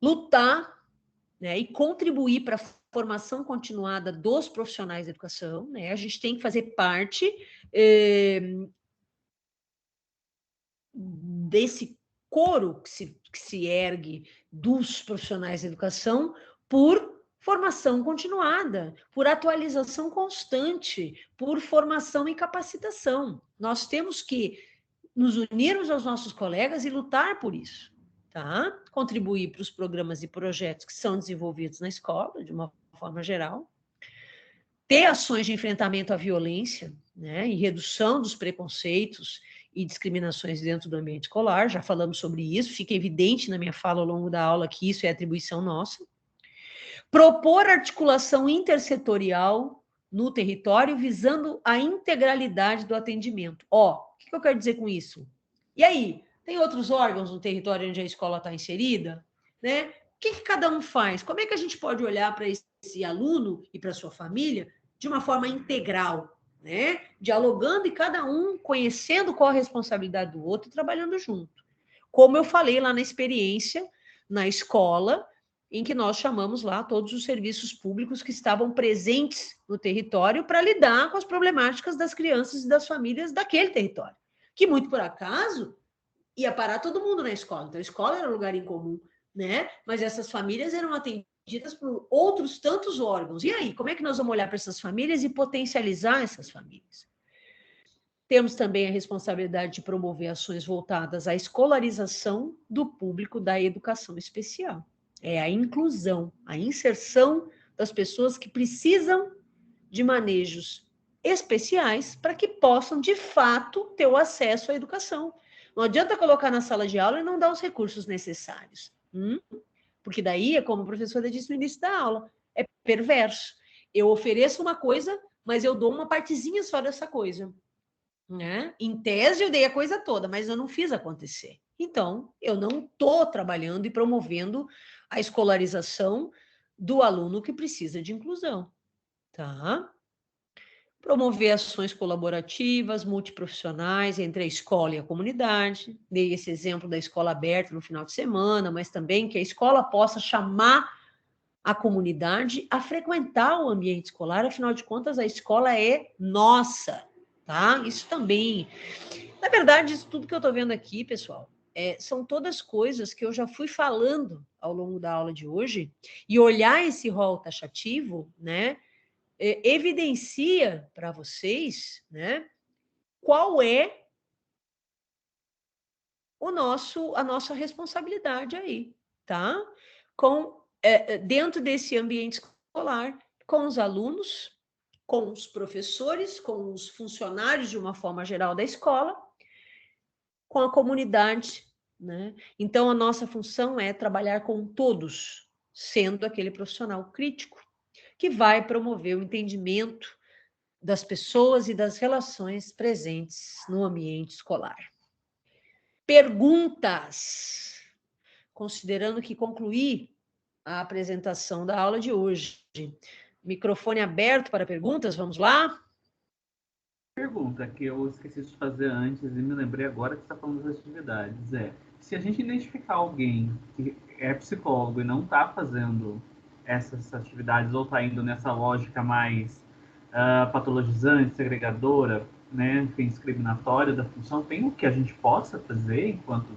Lutar, né, e contribuir para a formação continuada dos profissionais da educação, né? A gente tem que fazer parte desse coro que se ergue dos profissionais da educação por formação continuada, por atualização constante, por formação e capacitação. Nós temos que nos unirmos aos nossos colegas e lutar por isso, tá? Contribuir para os programas e projetos que são desenvolvidos na escola, de uma forma geral. Ter ações de enfrentamento à violência, né, e redução dos preconceitos e discriminações dentro do ambiente escolar, já falamos sobre isso, fica evidente na minha fala ao longo da aula que isso é atribuição nossa. Propor articulação intersetorial no território, visando a integralidade do atendimento. Ó, o que eu quero dizer com isso? E aí, tem outros órgãos no território onde a escola está inserida? Né? O que cada um faz? Como é que a gente pode olhar para esse aluno e para sua família de uma forma integral, né? Dialogando e cada um conhecendo qual a responsabilidade do outro e trabalhando junto. Como eu falei lá na experiência, na escola, em que nós chamamos lá todos os serviços públicos que estavam presentes no território para lidar com as problemáticas das crianças e das famílias daquele território, que muito por acaso ia parar todo mundo na escola. Então, a escola era um lugar em comum, né? Mas essas famílias eram atendidas por outros tantos órgãos. E aí, como é que nós vamos olhar para essas famílias e potencializar essas famílias? Temos também a responsabilidade de promover ações voltadas à escolarização do público da educação especial. É a inclusão, a inserção das pessoas que precisam de manejos especiais para que possam, de fato, ter o acesso à educação. Não adianta colocar na sala de aula e não dar os recursos necessários. Porque daí, é como a professora disse no início da aula, é perverso. Eu ofereço uma coisa, mas eu dou uma partezinha só dessa coisa. Né? Em tese, eu dei a coisa toda, mas eu não fiz acontecer. Então, eu não estou trabalhando e promovendo a escolarização do aluno que precisa de inclusão. Tá? Promover ações colaborativas, multiprofissionais entre a escola e a comunidade. Dei esse exemplo da escola aberta no final de semana, mas também que a escola possa chamar a comunidade a frequentar o ambiente escolar, afinal de contas, a escola é nossa, tá? Isso também. Na verdade, isso tudo que eu estou vendo aqui, pessoal, são todas coisas que eu já fui falando ao longo da aula de hoje, e olhar esse rol taxativo, né, evidencia para vocês, né, qual é a nossa responsabilidade aí, tá? Dentro desse ambiente escolar, com os alunos, com os professores, com os funcionários de uma forma geral da escola, com a comunidade, né? Então, a nossa função é trabalhar com todos, sendo aquele profissional crítico que vai promover o entendimento das pessoas e das relações presentes no ambiente escolar. Perguntas. Considerando que concluí a apresentação da aula de hoje. Microfone aberto para perguntas, vamos lá? Pergunta que eu esqueci de fazer antes e me lembrei agora que você está falando das atividades. Se a gente identificar alguém que é psicólogo e não está fazendo essas atividades ou está indo nessa lógica mais patologizante, segregadora, né, enfim, discriminatória da função, tem o que a gente possa fazer enquanto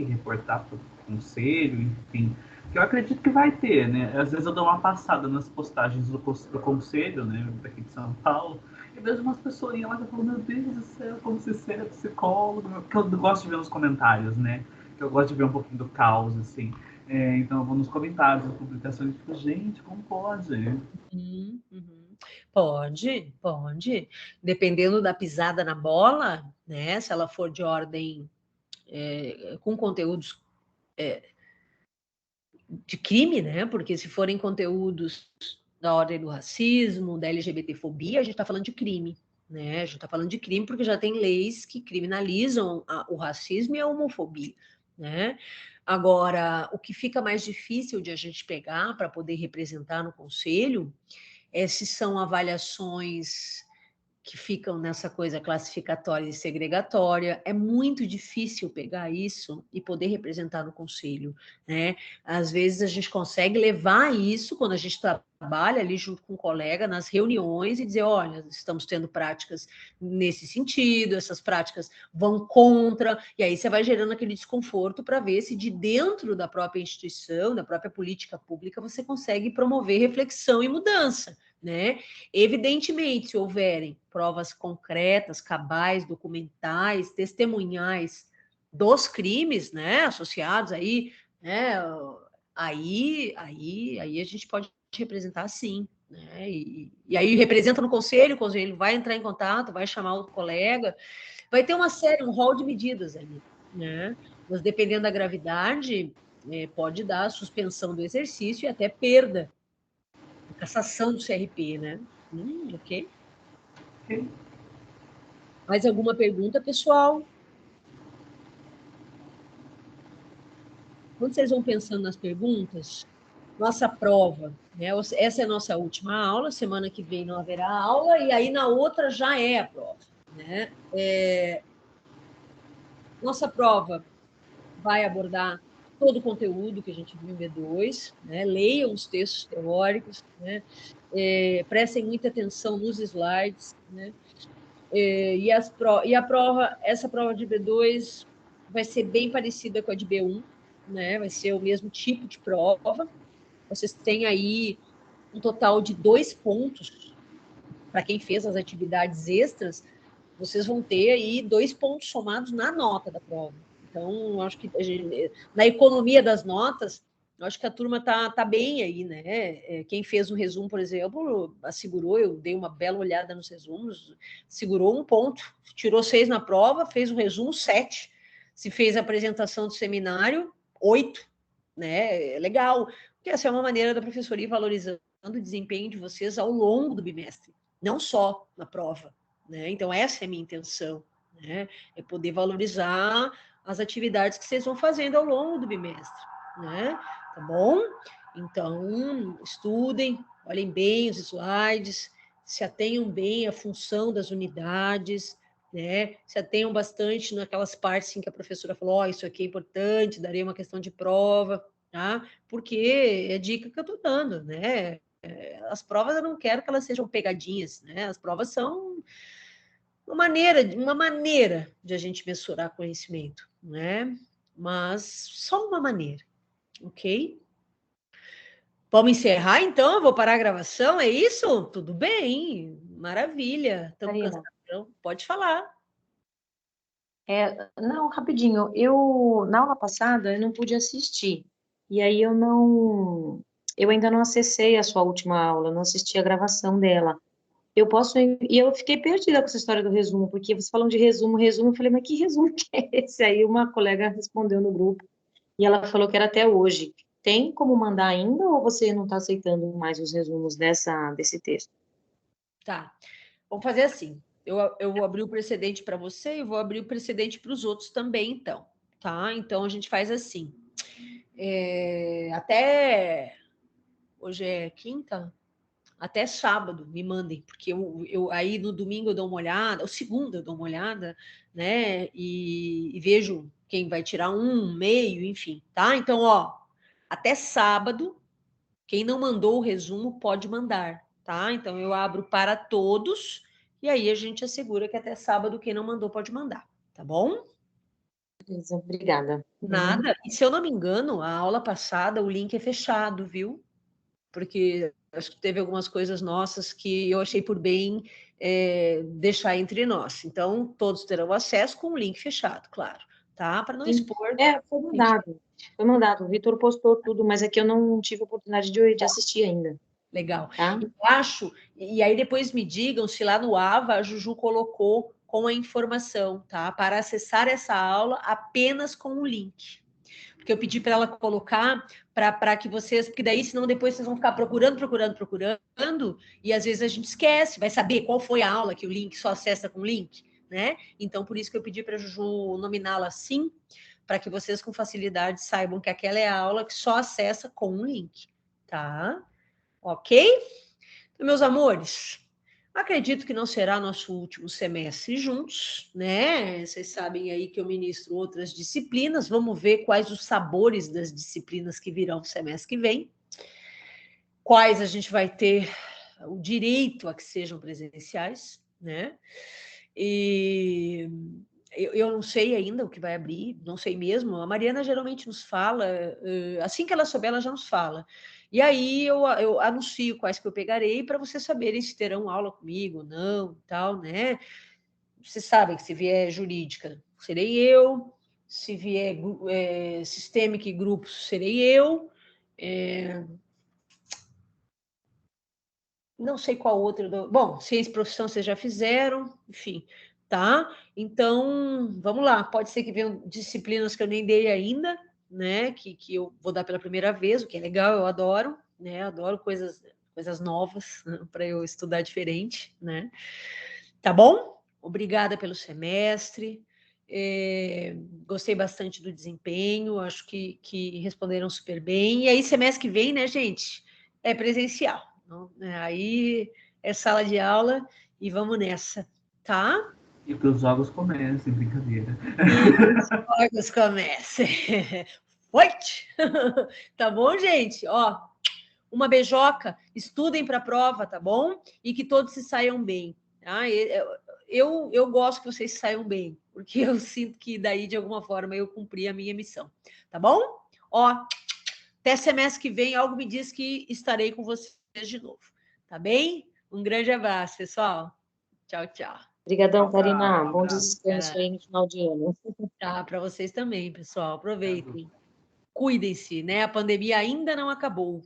reportar para o conselho, enfim, que eu acredito que vai ter, né? Às vezes eu dou uma passada nas postagens do conselho, né, daqui de São Paulo, e vejo umas pessoinhas lá que falam, meu Deus do céu, como você ser psicólogo, porque eu gosto de ver nos comentários, né? Que eu gosto de ver um pouquinho do caos, assim. Então eu vou nos comentários, nas publicações, e fico, gente, como pode? Pode. Dependendo da pisada na bola, né? Se ela for de ordem com conteúdos de crime, né? Porque se forem conteúdos da ordem do racismo, da LGBTfobia, a gente está falando de crime, né? A gente está falando de crime porque já tem leis que criminalizam o racismo e a homofobia, né? Agora, o que fica mais difícil de a gente pegar para poder representar no conselho é se são avaliações que ficam nessa coisa classificatória e segregatória. É muito difícil pegar isso e poder representar no conselho, né? Às vezes a gente consegue levar isso quando a gente trabalha ali junto com um colega nas reuniões e dizer, olha, estamos tendo práticas nesse sentido, essas práticas vão contra, e aí você vai gerando aquele desconforto para ver se de dentro da própria instituição, da própria política pública, você consegue promover reflexão e mudança, né? Evidentemente, se houverem provas concretas, cabais, documentais, testemunhais dos crimes, né, associados aí, né, aí a gente pode representar sim, né, e aí representa no conselho, o conselho vai entrar em contato, vai chamar o colega, vai ter um rol de medidas ali, né, mas dependendo da gravidade, pode dar suspensão do exercício e até perda, cassação do CRP, né? Ok. Mais alguma pergunta, pessoal? Quando vocês vão pensando nas perguntas, nossa prova, né? Essa é a nossa última aula, semana que vem não haverá aula, e aí na outra já é a prova, né? Nossa prova vai abordar todo o conteúdo que a gente viu em B2, né? Leiam os textos teóricos, né? Prestem muita atenção nos slides, né? Essa prova de B2 vai ser bem parecida com a de B1, né? Vai ser o mesmo tipo de prova. Vocês têm aí um total de 2 pontos. Para quem fez as atividades extras, vocês vão ter aí 2 pontos somados na nota da prova. Então, acho que na economia das notas, acho que a turma tá bem aí, né? Quem fez o resumo, por exemplo, assegurou, eu dei uma bela olhada nos resumos, segurou 1 ponto, tirou 6 na prova, fez o resumo 7. Se fez a apresentação do seminário, 8, né? É legal, porque essa é uma maneira da professora ir valorizando o desempenho de vocês ao longo do bimestre, não só na prova, né? Então, essa é a minha intenção, né? É poder valorizar as atividades que vocês vão fazendo ao longo do bimestre, né? Tá bom? Então, estudem, olhem bem os slides, se atenham bem à função das unidades, né? Se atenham bastante naquelas partes em que a professora falou, oh, isso aqui é importante, darei uma questão de prova, tá? Porque é dica que eu estou dando, né? As provas eu não quero que elas sejam pegadinhas, né? As provas são uma maneira de a gente mensurar conhecimento, né? mas só uma maneira, ok? Vamos encerrar, então? Eu vou parar a gravação, é isso? Tudo bem, maravilha. Estamos cansados, pode falar. Não, rapidinho. Na aula passada, eu não pude assistir. E aí eu ainda não acessei a sua última aula, não assisti a gravação dela. E eu fiquei perdida com essa história do resumo, porque você falando de resumo, eu falei, mas que resumo que é esse? Aí uma colega respondeu no grupo, e ela falou que era até hoje. Tem como mandar ainda, ou você não está aceitando mais os resumos desse texto? Tá, vamos fazer assim. Eu vou abrir o precedente para você e vou abrir o precedente para os outros também, então. Tá? Então, a gente faz assim. Até... Hoje é quinta? Até sábado me mandem, porque eu aí no domingo eu dou uma olhada, ou segunda eu dou uma olhada, né? E vejo quem vai tirar meio, enfim, tá? Então, ó, até sábado, quem não mandou o resumo pode mandar, tá? Então eu abro para todos e aí a gente assegura que até sábado quem não mandou pode mandar, tá bom? Beleza, obrigada. Nada. E se eu não me engano, a aula passada o link é fechado, viu? Porque acho que teve algumas coisas nossas que eu achei por bem deixar entre nós. Então, todos terão acesso com o link fechado, claro, tá? Para não expor. Foi mandado. Foi mandado. O Vitor postou tudo, mas é que eu não tive a oportunidade de assistir ainda. Legal. Tá? Eu acho, e aí depois me digam se lá no AVA a Juju colocou com a informação, tá? Para acessar essa aula apenas com o link. Porque eu pedi para ela colocar para que vocês, porque daí senão depois vocês vão ficar procurando, e às vezes a gente esquece, vai saber qual foi a aula que o link só acessa com o link, né? Então, por isso que eu pedi para a Juju nominá-la assim, para que vocês com facilidade saibam que aquela é a aula que só acessa com um link, tá? Ok? Então, meus amores, acredito que não será nosso último semestre juntos, né? Vocês sabem aí que eu ministro outras disciplinas. Vamos ver quais os sabores das disciplinas que virão no semestre que vem. Quais a gente vai ter o direito a que sejam presenciais, né? E eu não sei ainda o que vai abrir, não sei mesmo. A Mariana geralmente nos fala, assim que ela souber, ela já nos fala. E aí eu anuncio quais que eu pegarei para vocês saberem se terão aula comigo ou não, tal, né? Vocês sabem que se vier jurídica, serei eu. Se vier sistêmica e grupos, serei eu. Não sei qual outra. Bom, ciência e profissão vocês já fizeram, enfim, tá? Então, vamos lá. Pode ser que venham disciplinas que eu nem dei ainda, né? Que eu vou dar pela primeira vez, o que é legal, eu adoro, né? Adoro coisas novas, né? Para eu estudar diferente, né? Tá bom? Obrigada pelo semestre. Gostei bastante do desempenho, acho que responderam super bem. E aí, semestre que vem, né, gente? É presencial. Não, aí é sala de aula e vamos nessa, tá? E que os jogos comecem, brincadeira. E os jogos comecem. Oite! Tá bom, gente? Ó, uma beijoca, estudem para a prova, tá bom? E que todos se saiam bem. Tá? Eu gosto que vocês saiam bem, porque eu sinto que daí, de alguma forma, eu cumpri a minha missão, tá bom? Ó, até semestre que vem, algo me diz que estarei com vocês de novo, tá bem? Um grande abraço, pessoal. Tchau, tchau. Obrigadão, Karina. Bom descanso aí no final de ano. Tá, para vocês também, pessoal. Aproveitem. Cuidem-se, né? A pandemia ainda não acabou.